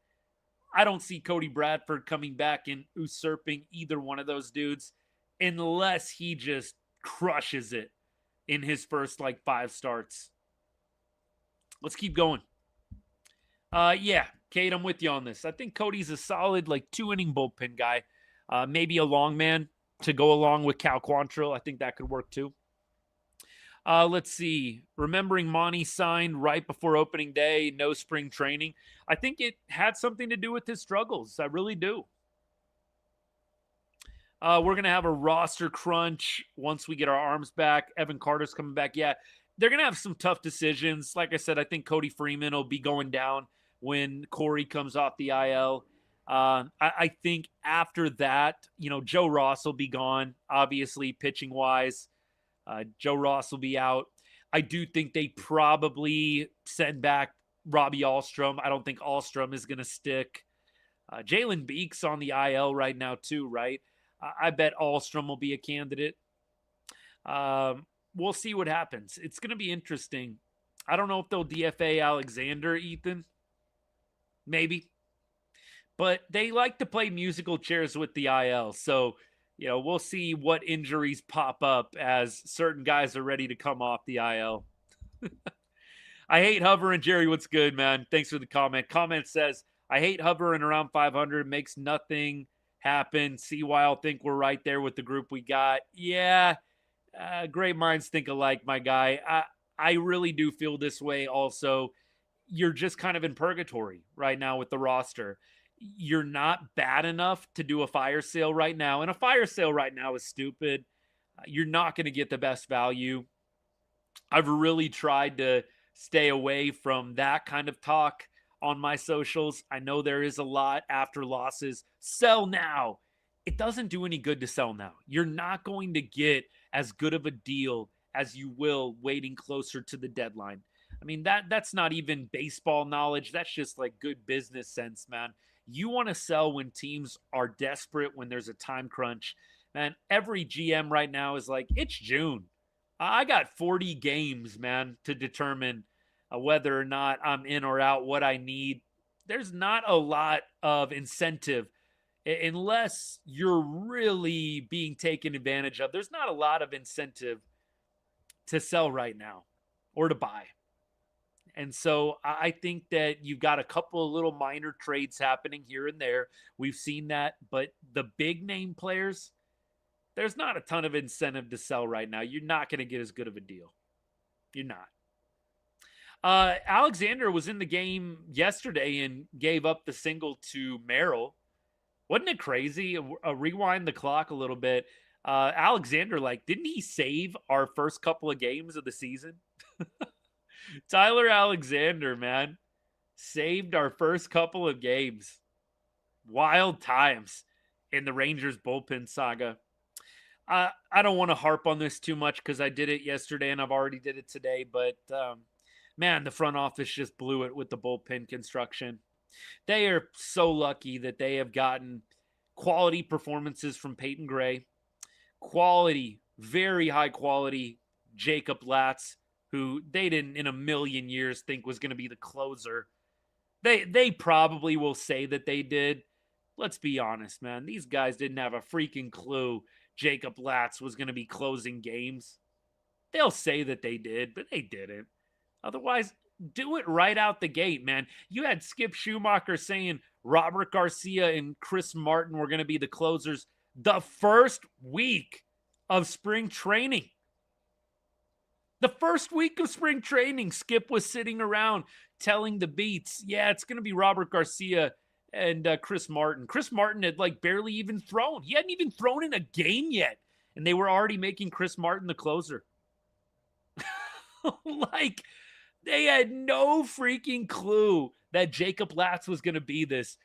S4: I don't see Cody Bradford coming back and usurping either one of those dudes unless he just crushes it in his first 5 starts. Let's keep going. Yeah, Kate, I'm with you on this. I think Cody's a solid 2-inning bullpen guy. Maybe a long man to go along with Cal Quantrill. I think that could work too. Let's see. Remembering Monty signed right before opening day, no spring training. I think it had something to do with his struggles. I really do. We're going to have a roster crunch once we get our arms back. Evan Carter's coming back. Yeah, they're going to have some tough decisions. Like I said, I think Cody Freeman will be going down when Corey comes off the IL. I think after that, Joe Ross will be gone, obviously, pitching-wise. Joe Ross will be out. I do think they probably send back Robbie Alstrom. I don't think Alstrom is going to stick. Jalen Beeks on the IL right now too, right? I bet Alstrom will be a candidate. We'll see what happens. It's going to be interesting. I don't know if they'll DFA Alexander, Ethan. Maybe. But they like to play musical chairs with the IL. So, we'll see what injuries pop up as certain guys are ready to come off the IL. I hate hovering. Jerry, what's good, man? Thanks for the comment. Comment says, I hate hovering around 500. Makes nothing happen. See why I'll think we're right there with the group we got. Yeah, great minds think alike, my guy. I really do feel this way also. You're just kind of in purgatory right now with the roster. You're not bad enough to do a fire sale right now. And a fire sale right now is stupid. You're not going to get the best value. I've really tried to stay away from that kind of talk on my socials. I know there is a lot after losses. Sell now. It doesn't do any good to sell now. You're not going to get as good of a deal as you will waiting closer to the deadline. I mean, that's not even baseball knowledge. That's just like good business sense, man. You want to sell when teams are desperate, when there's a time crunch. Man, every GM right now is like, it's June. I got 40 games, man, to determine whether or not I'm in or out, what I need. There's not a lot of incentive unless you're really being taken advantage of. There's not a lot of incentive to sell right now or to buy. And so I think that you've got a couple of little minor trades happening here and there. We've seen that. But the big name players, there's not a ton of incentive to sell right now. You're not going to get as good of a deal. You're not. Alexander was in the game yesterday and gave up the single to Merrill. Wasn't it crazy? Rewind the clock a little bit. Alexander, didn't he save our first couple of games of the season? Tyler Alexander, man, saved our first couple of games. Wild times in the Rangers bullpen saga. I don't want to harp on this too much because I did it yesterday and I've already did it today. But, man, the front office just blew it with the bullpen construction. They are so lucky that they have gotten quality performances from Peyton Gray. Quality, very high quality Jacob Latz, who they didn't in a million years think was going to be the closer. They probably will say that they did. Let's be honest, man. These guys didn't have a freaking clue Jacob Latz was going to be closing games. They'll say that they did, but they didn't. Otherwise, do it right out the gate, man. You had Skip Schumacher saying Robert Garcia and Chris Martin were going to be the closers the first week of spring training. The first week of spring training, Skip was sitting around telling the beats, yeah, it's going to be Robert Garcia and Chris Martin. Chris Martin had barely even thrown. He hadn't even thrown in a game yet. And they were already making Chris Martin the closer. They had no freaking clue that Jacob Latz was going to be this.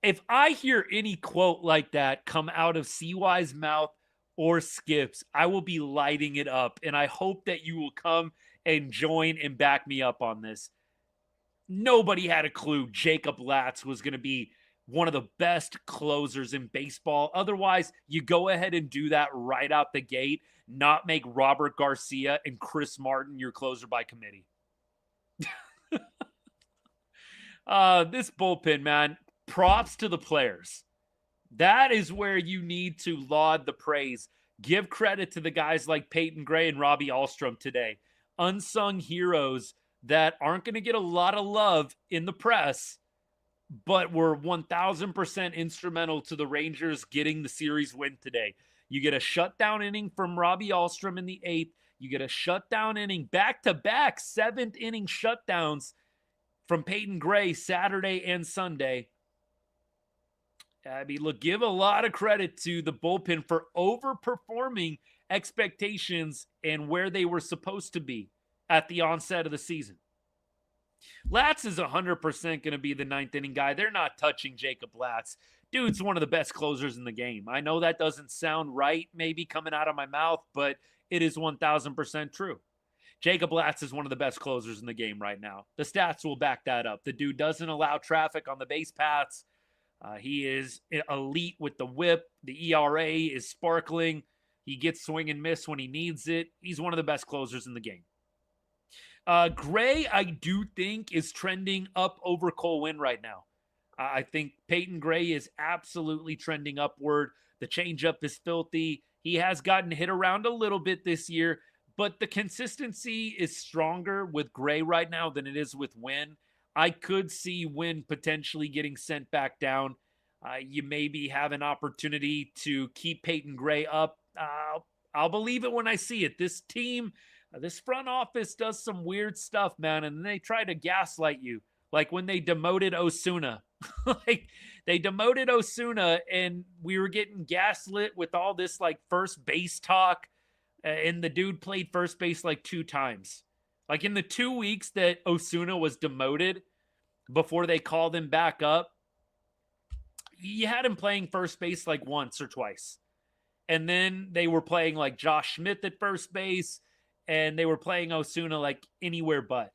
S4: If I hear any quote like that come out of CY's mouth or Skip's, I will be lighting it up. And I hope that you will come and join and back me up on this. Nobody had a clue Jacob Latz was going to be one of the best closers in baseball. Otherwise, you go ahead and do that right out the gate, not make Robert Garcia and Chris Martin your closer by committee. This bullpen, man, props to the players. That is where you need to laud the praise. Give credit to the guys like Peyton Gray and Robbie Alstrom today. Unsung heroes that aren't going to get a lot of love in the press, but were 1,000% instrumental to the Rangers getting the series win today. You get a shutdown inning from Robbie Alstrom in the 8th. You get a shutdown inning, back-to-back 7th inning shutdowns from Peyton Gray Saturday and Sunday. I mean, look, give a lot of credit to the bullpen for overperforming expectations and where they were supposed to be at the onset of the season. Latz is 100% going to be the 9th inning guy. They're not touching Jacob Latz. Dude's one of the best closers in the game. I know that doesn't sound right maybe coming out of my mouth, but it is 1,000% true. Jacob Latz is one of the best closers in the game right now. The stats will back that up. The dude doesn't allow traffic on the base paths. He is elite with the whip. The ERA is sparkling. He gets swing and miss when he needs it. He's one of the best closers in the game. Gray, I do think, is trending up over Cole Winn right now. I think Peyton Gray is absolutely trending upward. The changeup is filthy. He has gotten hit around a little bit this year, but the consistency is stronger with Gray right now than it is with Winn. I could see Winn potentially getting sent back down. You maybe have an opportunity to keep Peyton Gray up. I'll believe it when I see it. This team, this front office does some weird stuff, man, and they try to gaslight you. Like when they demoted Osuna. Like they demoted Osuna and we were getting gaslit with all this like first base talk. And the dude played first base like 2 times. Like in the 2 weeks that Osuna was demoted before they called him back up, you had him playing first base like once or twice. And then they were playing like Josh Smith at first base, and they were playing Osuna like anywhere but.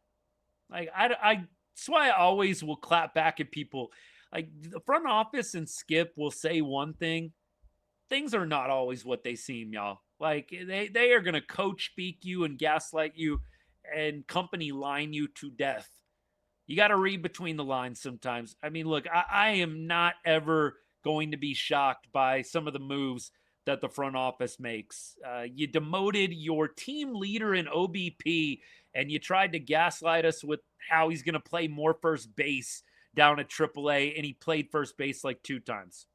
S4: Like that's why I always will clap back at people. Like the front office and Skip will say one thing. Things are not always what they seem, y'all. Like they are going to coach speak you and gaslight you and company line you to death. You got to read between the lines sometimes. I mean, look, I am not ever going to be shocked by some of the moves that the front office makes. You demoted your team leader in OBP and you tried to gaslight us with how he's going to play more first base down at AAA, and he played first base like 2 times.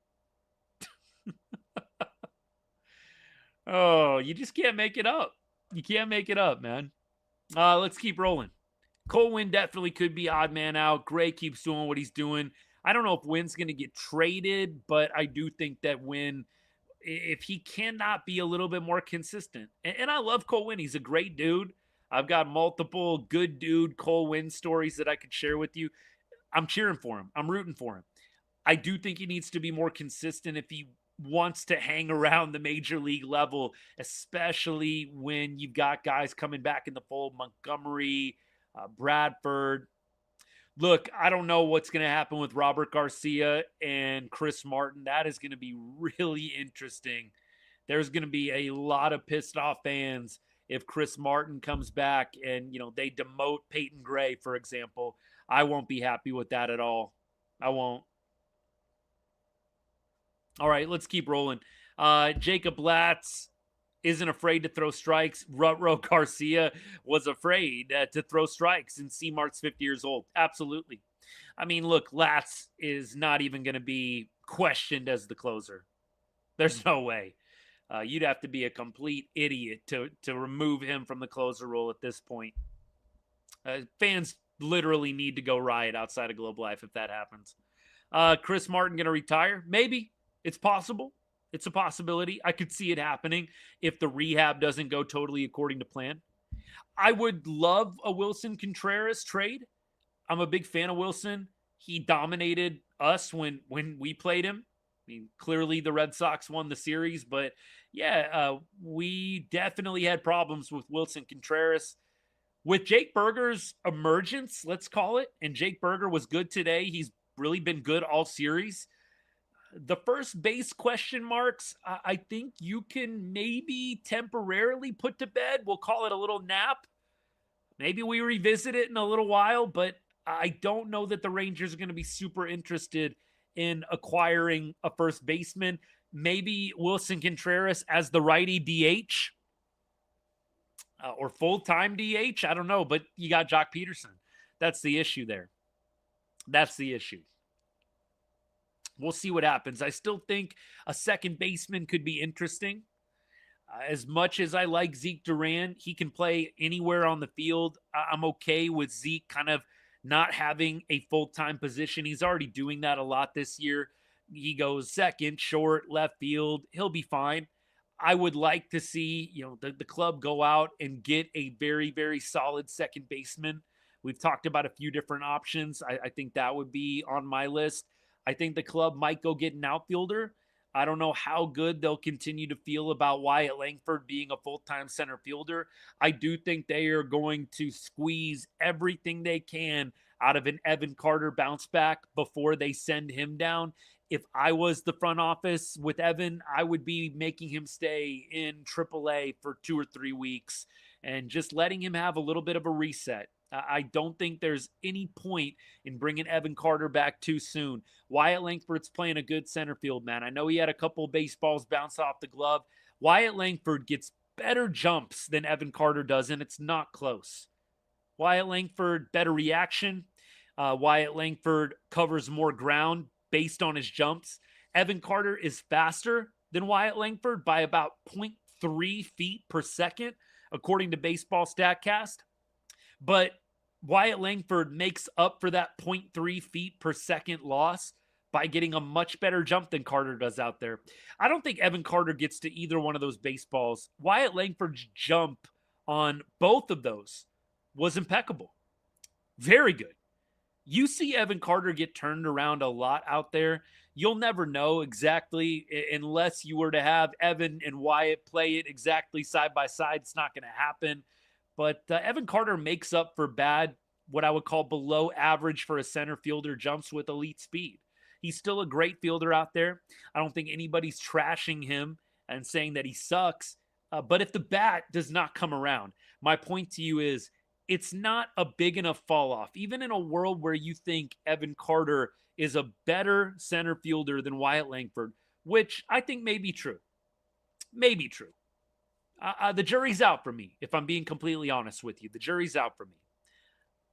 S4: Oh, you just can't make it up. You can't make it up, man. Let's keep rolling. Cole Winn definitely could be odd man out. Gray keeps doing what he's doing. I don't know if Wynn's going to get traded, but I do think that Winn, if he cannot be a little bit more consistent, and I love Cole Winn. He's a great dude. I've got multiple good dude Cole Winn stories that I could share with you. I'm cheering for him. I'm rooting for him. I do think he needs to be more consistent if he wants to hang around the major league level, especially when you've got guys coming back in the fold, Montgomery, Bradford. Look, I don't know what's going to happen with Robert Garcia and Chris Martin. That is going to be really interesting. There's going to be a lot of pissed off fans if Chris Martin comes back and, they demote Peyton Gray, for example. I won't be happy with that at all. I won't. All right, let's keep rolling. Jacob Latz isn't afraid to throw strikes. Rutro Garcia was afraid to throw strikes, and C-Mart's 50 years old. Absolutely. I mean, look, Latz is not even going to be questioned as the closer. There's no way. You'd have to be a complete idiot to remove him from the closer role at this point. Fans literally need to go riot outside of Globe Life if that happens. Chris Martin going to retire? Maybe. It's possible. It's a possibility. I could see it happening if the rehab doesn't go totally according to plan. I would love a Wilson Contreras trade. I'm a big fan of Wilson. He dominated us when we played him. I mean, clearly the Red Sox won the series, but yeah, we definitely had problems with Wilson Contreras. With Jake Berger's emergence, let's call it, and Jake Berger was good today. He's really been good all series. The first base question marks, I think you can maybe temporarily put to bed. We'll call it a little nap. Maybe we revisit it in a little while, but I don't know that the Rangers are going to be super interested in acquiring a first baseman. Maybe Wilson Contreras as the righty DH or full-time DH. I don't know, but you got Jock Peterson. That's the issue there. That's the issue. We'll see what happens. I still think a second baseman could be interesting. As much as I like Zeke Duran, he can play anywhere on the field. I'm okay with Zeke kind of not having a full-time position. He's already doing that a lot this year. He goes second, short, left field. He'll be fine. I would like to see, the club go out and get a very, very solid second baseman. We've talked about a few different options. I think that would be on my list. I think the club might go get an outfielder. I don't know how good they'll continue to feel about Wyatt Langford being a full-time center fielder. I do think they are going to squeeze everything they can out of an Evan Carter bounce back before they send him down. If I was the front office with Evan, I would be making him stay in AAA for 2 or 3 weeks and just letting him have a little bit of a reset. I don't think there's any point in bringing Evan Carter back too soon. Wyatt Langford's playing a good center field, man. I know he had a couple of baseballs bounce off the glove. Wyatt Langford gets better jumps than Evan Carter does, and it's not close. Wyatt Langford, better reaction. Wyatt Langford covers more ground based on his jumps. Evan Carter is faster than Wyatt Langford by about 0.3 feet per second, according to Baseball StatCast. But Wyatt Langford makes up for that 0.3 feet per second loss by getting a much better jump than Carter does out there. I don't think Evan Carter gets to either one of those baseballs. Wyatt Langford's jump on both of those was impeccable. Very good. You see Evan Carter get turned around a lot out there. You'll never know exactly unless you were to have Evan and Wyatt play it exactly side by side. It's not going to happen. But Evan Carter makes up for bad, what I would call below average for a center fielder jumps with elite speed. He's still a great fielder out there. I don't think anybody's trashing him and saying that he sucks. But if the bat does not come around, my point to you is it's not a big enough fall off. Even in a world where you think Evan Carter is a better center fielder than Wyatt Langford, which I think may be true. May be true. The jury's out for me, if I'm being completely honest with you. The jury's out for me.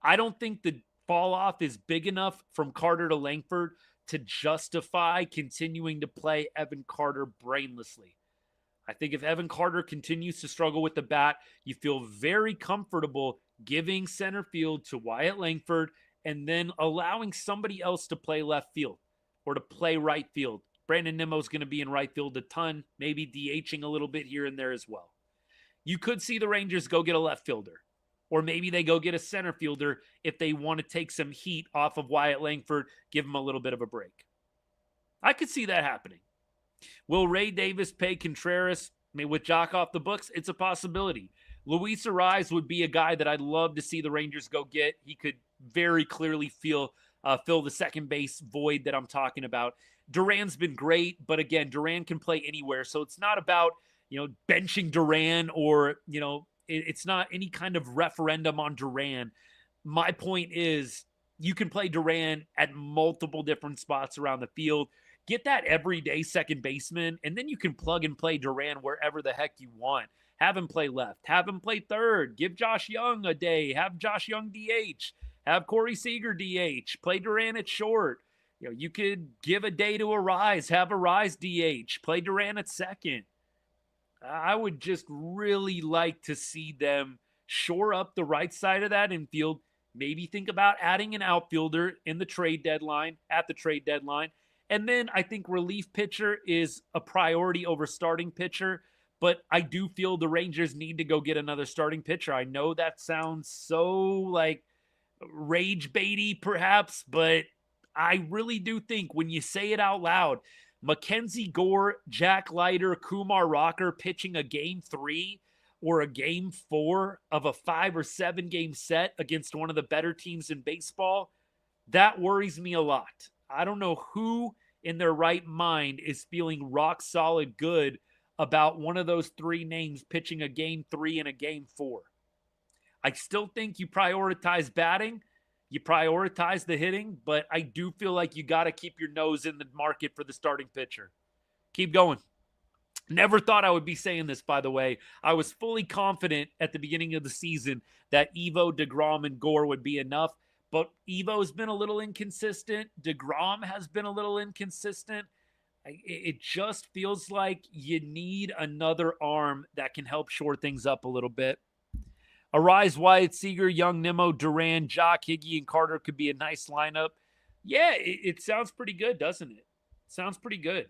S4: I don't think the fall off is big enough from Carter to Langford to justify continuing to play Evan Carter brainlessly. I think if Evan Carter continues to struggle with the bat, you feel very comfortable giving center field to Wyatt Langford and then allowing somebody else to play left field or to play right field. Brandon Nimmo's going to be in right field a ton, maybe DHing a little bit here and there as well. You could see the Rangers go get a left fielder, or maybe they go get a center fielder if they want to take some heat off of Wyatt Langford, give him a little bit of a break. I could see that happening. Will Ray Davis pay Contreras? I mean, with Jock off the books, it's a possibility. Luis Ariz would be a guy that I'd love to see the Rangers go get. He could very clearly fill the second base void that I'm talking about. Duran's been great, but again, Duran can play anywhere, so it's not about benching Duran or, it's not any kind of referendum on Duran. My point is you can play Duran at multiple different spots around the field. Get that everyday second baseman, and then you can plug and play Duran wherever the heck you want. Have him play left. Have him play third. Give Josh Jung a day. Have Josh Jung DH. Have Corey Seager DH. Play Duran at short. You could give a day to Ariz. Have Ariz DH. Play Duran at second. I would just really like to see them shore up the right side of that infield. Maybe think about adding an outfielder at the trade deadline. And then I think relief pitcher is a priority over starting pitcher. But I do feel the Rangers need to go get another starting pitcher. I know that sounds so rage baity perhaps, but I really do think when you say it out loud, Mackenzie Gore, Jack Leiter, Kumar Rocker pitching a game 3 or a game 4 of a 5 or 7 game set against one of the better teams in baseball, that worries me a lot. I don't know who in their right mind is feeling rock solid good about one of those 3 names pitching a game 3 and a game 4. I still think you prioritize batting. You prioritize the hitting, but I do feel like you got to keep your nose in the market for the starting pitcher. Keep going. Never thought I would be saying this, by the way. I was fully confident at the beginning of the season that Evo, DeGrom, and Gore would be enough, but Evo's been a little inconsistent. DeGrom has been a little inconsistent. It just feels like you need another arm that can help shore things up a little bit. Ariz, Wyatt, Seager, Jung, Nimmo, Duran, Jock, Higgy, and Carter could be a nice lineup. Yeah, it sounds pretty good, doesn't it? Sounds pretty good.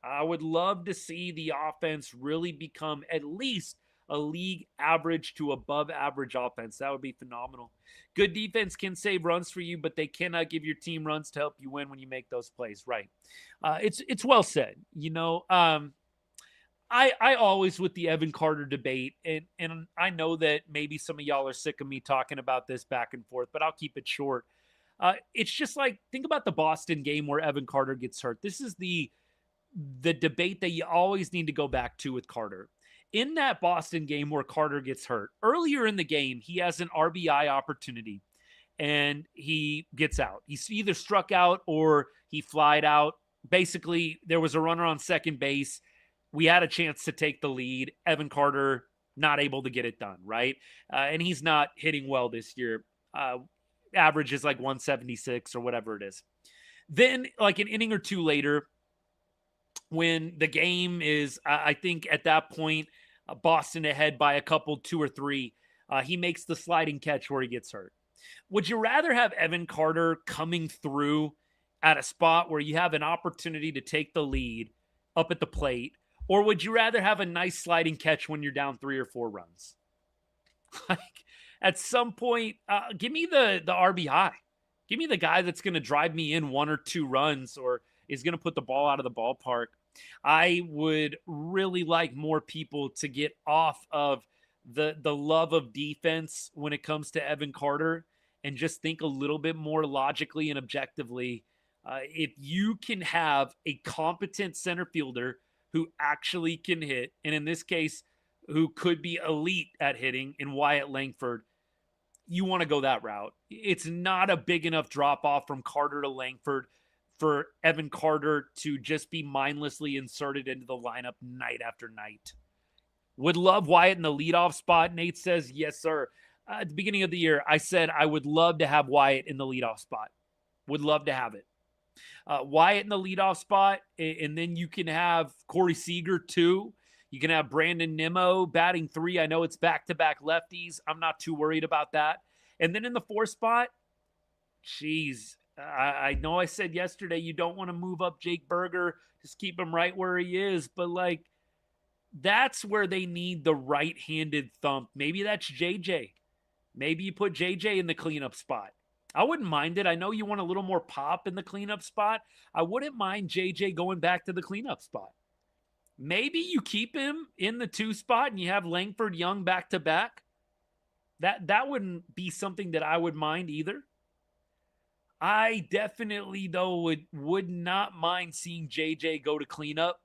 S4: I would love to see the offense really become at least a league average to above average offense. That would be phenomenal. Good defense can save runs for you, but they cannot give your team runs to help you win when you make those plays. Right. It's well said. I always with the Evan Carter debate, and I know that maybe some of y'all are sick of me talking about this back and forth, but I'll keep it short. It's just like, think about the Boston game where Evan Carter gets hurt. This is the debate that you always need to go back to with Carter. In that Boston game where Carter gets hurt, earlier in the game, he has an RBI opportunity and he gets out. He's either struck out or he flied out. Basically, there was a runner on second base. We had a chance to take the lead. Evan Carter not able to get it done, right? And he's not hitting well this year. Average is like 176 or whatever it is. Then, like an inning or two later, when the game is, I think at that point, Boston ahead by a couple, 2 or 3, he makes the sliding catch where he gets hurt. Would you rather have Evan Carter coming through at a spot where you have an opportunity to take the lead up at the plate, or would you rather have a nice sliding catch when you're down 3 or 4 runs? Like, at some point, give me the RBI. Give me the guy that's going to drive me in 1 or 2 runs or is going to put the ball out of the ballpark. I would really like more people to get off of the love of defense when it comes to Evan Carter and just think a little bit more logically and objectively. If you can have a competent center fielder who actually can hit, and in this case, who could be elite at hitting in Wyatt Langford, you want to go that route. It's not a big enough drop off from Carter to Langford for Evan Carter to just be mindlessly inserted into the lineup night after night. Would love Wyatt in the leadoff spot. Nate says, yes, sir. At the beginning of the year, I said I would love to have Wyatt in the leadoff spot. Would love to have it. Wyatt in the leadoff spot, and then you can have Corey Seager, 2. You can have Brandon Nimmo batting 3. I know it's back-to-back lefties. I'm not too worried about that. And then in the 4 spot, geez, I know I said yesterday you don't want to move up Jake Berger. Just keep him right where he is. But, like, that's where they need the right-handed thump. Maybe that's JJ. Maybe you put JJ in the cleanup spot. I wouldn't mind it. I know you want a little more pop in the cleanup spot. I wouldn't mind JJ going back to the cleanup spot. Maybe you keep him in the 2 spot and you have Langford, Jung back to back. That wouldn't be something that I would mind either. I definitely, though, would not mind seeing JJ go to cleanup.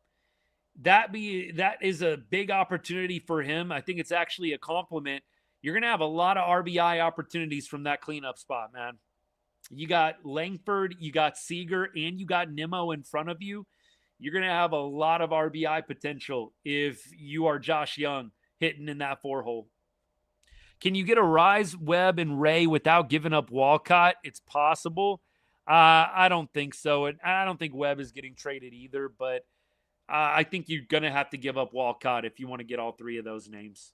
S4: That is a big opportunity for him. I think it's actually a compliment. You're going to have a lot of RBI opportunities from that cleanup spot, man. You got Langford, you got Seager, and you got Nimmo in front of you. You're going to have a lot of RBI potential if you are Josh Jung hitting in that 4-hole. Can you get a Rise, Webb, and Ray without giving up Walcott? It's possible. I don't think so. And I don't think Webb is getting traded either, but I think you're going to have to give up Walcott if you want to get all 3 of those names.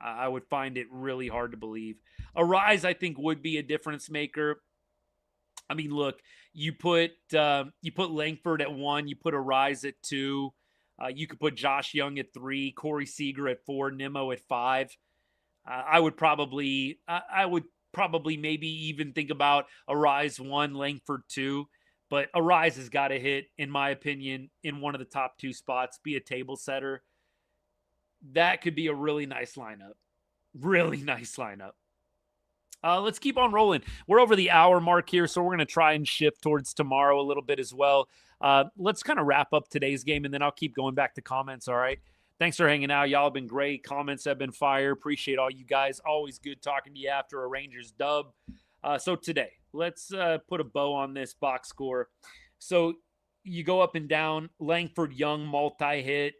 S4: I would find it really hard to believe. A Rise, I think, would be a difference maker. I mean, look, you put Langford at 1, you put a Rise at 2, you could put Josh Jung at 3, Corey Seager at 4, Nimmo at 5. I would probably maybe even think about a Rise 1, Langford 2, but a Rise has got to hit, in my opinion, in one of the top 2 spots, be a table setter. That could be a really nice lineup. Really nice lineup. Let's keep on rolling. We're over the hour mark here, so we're going to try and shift towards tomorrow a little bit as well. Let's kind of wrap up today's game, and then I'll keep going back to comments, all right? Thanks for hanging out. Y'all have been great. Comments have been fire. Appreciate all you guys. Always good talking to you after a Rangers dub. So today, let's put a bow on this box score. So you go up and down. Langford, Jung, multi-hit.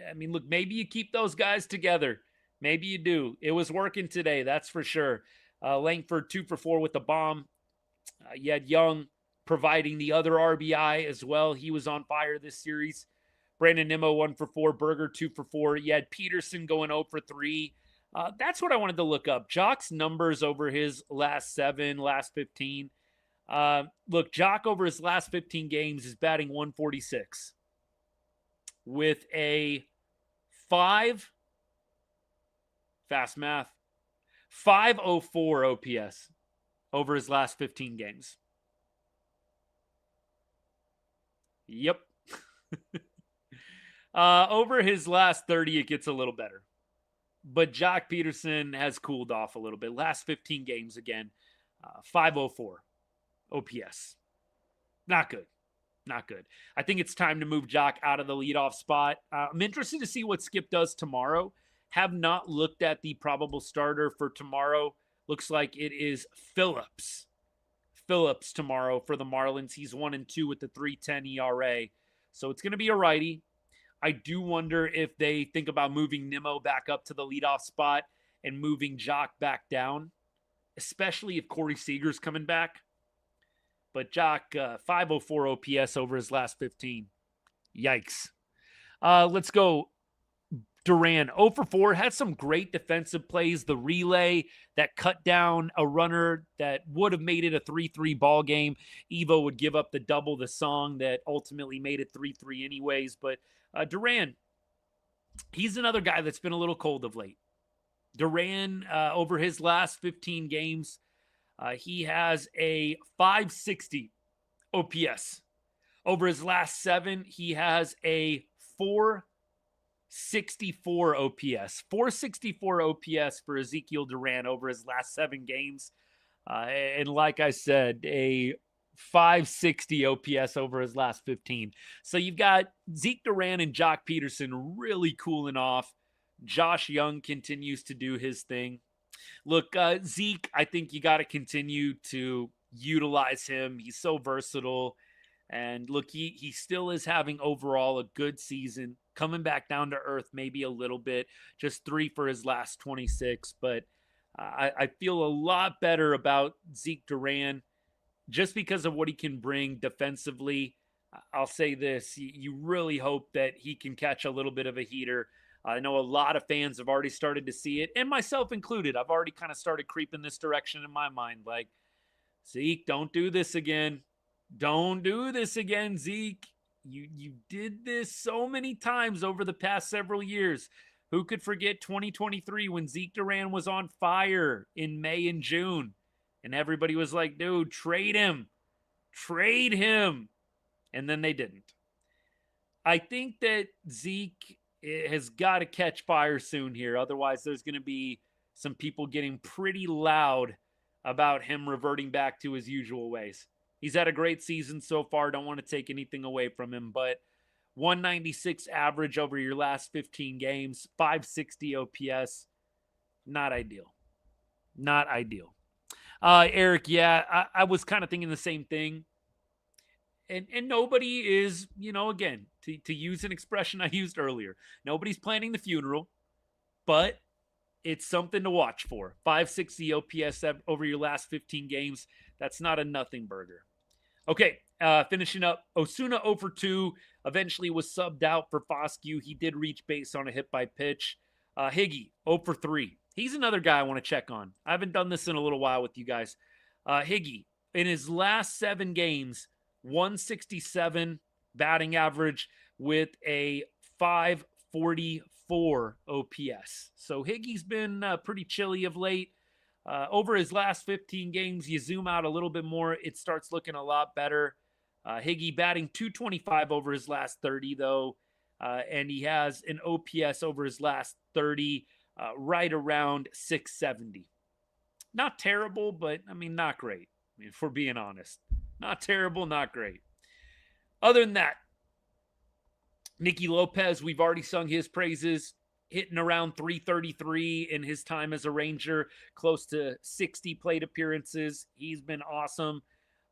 S4: I mean, look, maybe you keep those guys together. Maybe you do. It was working today, that's for sure. Langford 2 for 4 with the bomb. You had Jung providing the other RBI as well. He was on fire this series. Brandon Nimmo 1 for 4. Berger 2 for 4. You had Peterson going 0 for 3. That's what I wanted to look up. Jock's numbers over his last 7, last 15. Look, Jock over his last 15 games is batting 146 with a 5 Fast math. 504 OPS over his last 15 games. Yep. Over his last 30, it gets a little better. But Jock Peterson has cooled off a little bit. Last 15 games again, 504 OPS. Not good. Not good. I think it's time to move Jock out of the leadoff spot. I'm interested to see what Skip does tomorrow. Have not looked at the probable starter for tomorrow. Looks like it is Phillips. Phillips tomorrow for the Marlins. He's 1-2 with the 3.10 ERA. So it's going to be a righty. I do wonder if they think about moving Nimmo back up to the leadoff spot and moving Jock back down, especially if Corey Seager's coming back. But Jock, 504 OPS over his last 15. Yikes. Let's go. Duran, 0 for 4, had some great defensive plays. The relay that cut down a runner that would have made it a 3-3 ball game. Evo would give up the double, the song that ultimately made it 3-3 anyways. But Duran, he's another guy that's been a little cold of late. Duran, over his last 15 games, he has a 560 OPS. Over his last 7, he has a 464 OPS. 464 OPS for Ezekiel Duran over his last 7 games. And like I said, a 560 OPS over his last 15. So you've got Zeke Duran and Jock Peterson really cooling off. Josh Jung continues to do his thing. Look, Zeke, I think you got to continue to utilize him. He's so versatile. And look, he still is having overall a good season. Coming back down to earth maybe a little bit. Just 3 for his last 26. But I feel a lot better about Zeke Duran just because of what he can bring defensively. I'll say this. You really hope that he can catch a little bit of a heater. I know a lot of fans have already started to see it, and myself included. I've already kind of started creeping this direction in my mind. Like, Zeke, don't do this again. Don't do this again, Zeke. You did this so many times over the past several years. Who could forget 2023 when Zeke Duran was on fire in May and June? And everybody was like, dude, trade him. Trade him. And then they didn't. I think that Zeke has got to catch fire soon here. Otherwise, there's going to be some people getting pretty loud about him reverting back to his usual ways. He's had a great season so far. Don't want to take anything away from him, but 196 average over your last 15 games, 560 OPS, not ideal. Not ideal. Eric, yeah, I was kind of thinking the same thing. And nobody is, again, to use an expression I used earlier, nobody's planning the funeral, but it's something to watch for. 560 OPS over your last 15 games. That's not a nothing burger. Okay, finishing up, Osuna 0 for 2, eventually was subbed out for Foscue. He did reach base on a hit by pitch. Higgy, 0 for 3. He's another guy I want to check on. I haven't done this in a little while with you guys. Higgy, in his last 7 games, 167 batting average with a 544 OPS. So Higgy's been pretty chilly of late. Over his last 15 games, you zoom out a little bit more, it starts looking a lot better. Higgy batting 225 over his last 30, though. And he has an OPS over his last 30, right around 670. Not terrible, but, not great. If we're being honest. Not terrible, not great. Other than that, Nicky Lopez, we've already sung his praises, hitting around 333 in his time as a Ranger, close to 60 plate appearances. He's been awesome.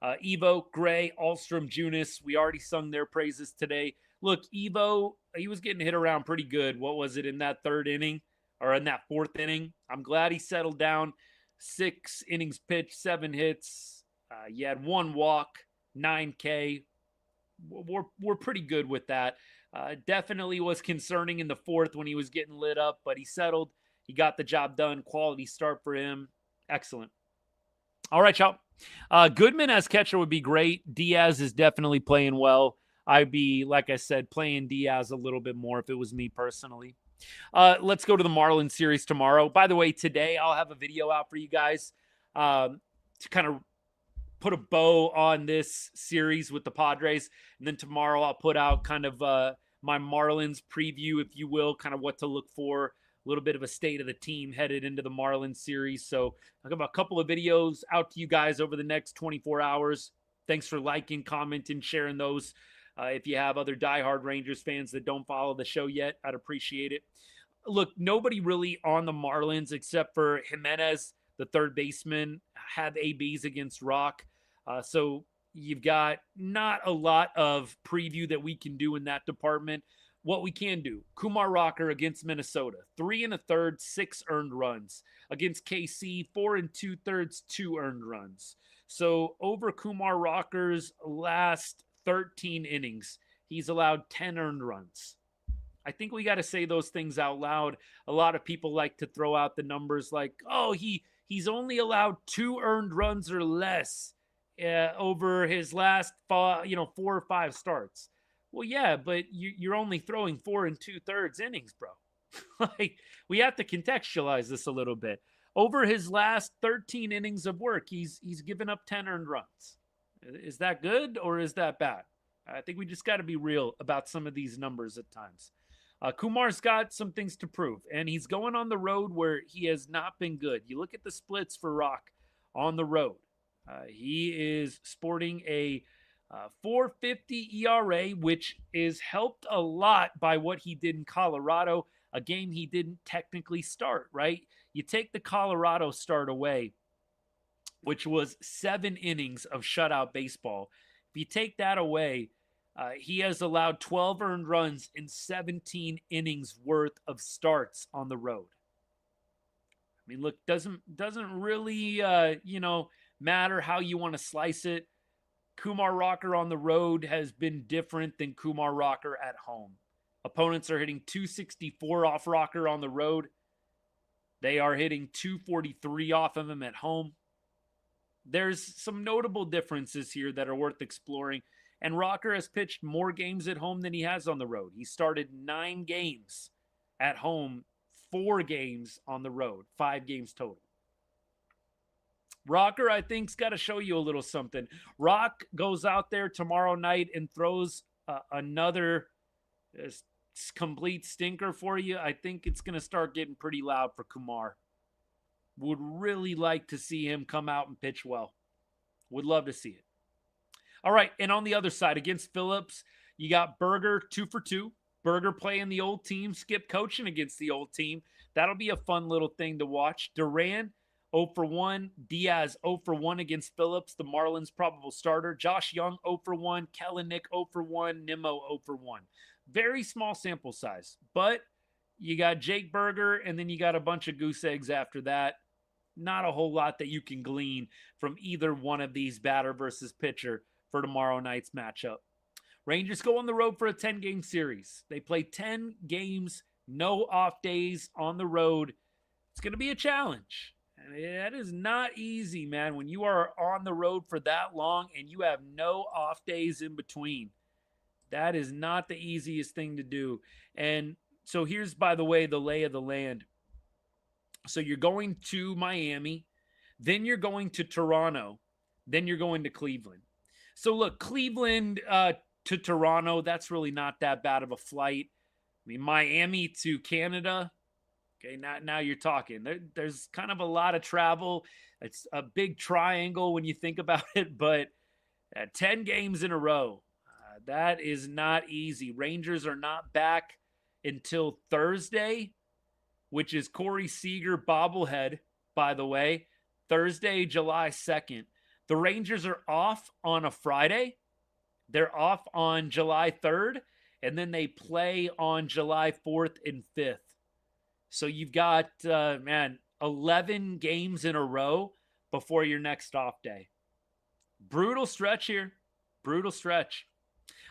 S4: Evo, Gray, Alstrom, Junis, we already sung their praises today. Look, Evo, he was getting hit around pretty good. What was it in that 3rd inning or in that 4th inning? I'm glad he settled down. 6 innings pitched, 7 hits. You had 1 walk, 9K. We're pretty good with that. Definitely was concerning in the 4th when he was getting lit up, but he settled. He got the job done. Quality start for him. Excellent. All right, y'all. Goodman as catcher would be great. Diaz is definitely playing well. I'd be, like I said, playing Diaz a little bit more if it was me personally. Let's go to the Marlins series tomorrow. By the way, today I'll have a video out for you guys to kind of put a bow on this series with the Padres. And then tomorrow I'll put out kind of my Marlins preview, if you will, kind of what to look for, a little bit of a state of the team headed into the Marlins series. So I'll have a couple of videos out to you guys over the next 24 hours. Thanks for liking, commenting, sharing those. If you have other diehard Rangers fans that don't follow the show yet, I'd appreciate it. Look, nobody really on the Marlins except for Jimenez, the third baseman, have ABs against Rock. So you've got not a lot of preview that we can do in that department. What we can do, Kumar Rocker against Minnesota, 3 1/3, 6 earned runs. Against KC, 4 2/3, 2 earned runs. So over Kumar Rocker's last 13 innings, he's allowed 10 earned runs. I think we got to say those things out loud. A lot of people like to throw out the numbers like, oh, he's only allowed 2 earned runs or less over his last 4 or 5 starts. Well, yeah, but you're only throwing 4 2/3 innings, bro. Like, we have to contextualize this a little bit. Over his last 13 innings of work, he's given up 10 earned runs. Is that good or is that bad? I think we just got to be real about some of these numbers at times. Kumar's got some things to prove, and he's going on the road where he has not been good. You look at the splits for Rock on the road. He is sporting a 4.50 ERA, which is helped a lot by what he did in Colorado, a game he didn't technically start, right? You take the Colorado start away, which was 7 innings of shutout baseball. If you take that away, he has allowed 12 earned runs in 17 innings worth of starts on the road. I mean, look, doesn't really, matter how you want to slice it. Kumar Rocker on the road has been different than Kumar Rocker at home. Opponents are hitting 264 off Rocker on the road. They are hitting 243 off of him at home. There's some notable differences here that are worth exploring. And Rocker has pitched more games at home than he has on the road. He started 9 games at home, 4 games on the road, 5 games total. Rocker, I think, has got to show you a little something. Rock goes out there tomorrow night and throws another complete stinker for you. I think it's going to start getting pretty loud for Kumar. Would really like to see him come out and pitch well. Would love to see it. All right, and on the other side, against Phillips, you got Berger 2 for 2. Berger playing the old team, Skip coaching against the old team. That'll be a fun little thing to watch. Duran 0 for 1. Diaz 0 for 1 against Phillips, the Marlins' probable starter. Josh Jung 0 for 1. Kellenic 0 for 1. Nimmo 0 for 1. Very small sample size, but you got Jake Berger, and then you got a bunch of goose eggs after that. Not a whole lot that you can glean from either one of these batter versus pitcher for tomorrow night's matchup. Rangers go on the road for a 10-game series. They play 10 games, no off days on the road. It's going to be a challenge. And that is not easy, man, when you are on the road for that long and you have no off days in between. That is not the easiest thing to do. And so here's, by the way, the lay of the land. So you're going to Miami, then you're going to Toronto, then you're going to Cleveland. So look, Cleveland to Toronto, that's really not that bad of a flight. I mean, Miami to Canada, okay, now you're talking. There's kind of a lot of travel. It's a big triangle when you think about it, but 10 games in a row, that is not easy. Rangers are not back until Thursday, which is Corey Seager bobblehead, by the way, Thursday, July 2nd. The Rangers are off on a Friday. They're off on July 3rd, and then they play on July 4th and 5th. So you've got, 11 games in a row before your next off day. Brutal stretch here. Brutal stretch.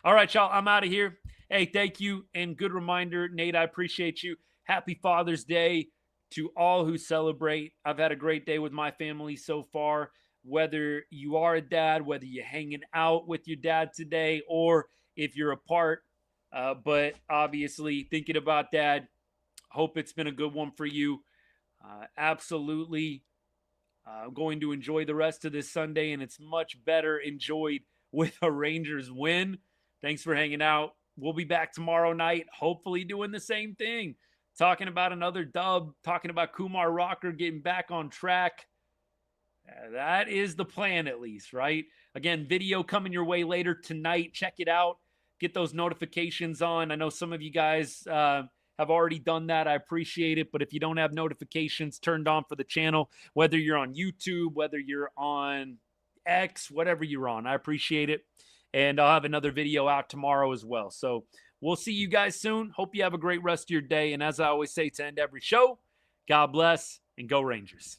S4: All right, y'all, I'm out of here. Hey, thank you, and good reminder, Nate, I appreciate you. Happy Father's Day to all who celebrate. I've had a great day with my family so far. Whether you are a dad, whether you're hanging out with your dad today, or if you're apart, but obviously thinking about dad Hope it's been a good one for you. Absolutely going to enjoy the rest of this Sunday, and it's much better enjoyed with a Rangers win. Thanks for hanging out. We'll be back tomorrow night, hopefully doing the same thing. Talking about another dub, talking about Kumar Rocker getting back on track. That is the plan, at least, right? Again, video coming your way later tonight. Check it out. Get those notifications on. I know some of you guys have already done that. I appreciate it. But if you don't have notifications turned on for the channel, whether you're on YouTube, whether you're on X, whatever you're on, I appreciate it. And I'll have another video out tomorrow as well. So we'll see you guys soon. Hope you have a great rest of your day. And as I always say to end every show, God bless and go Rangers.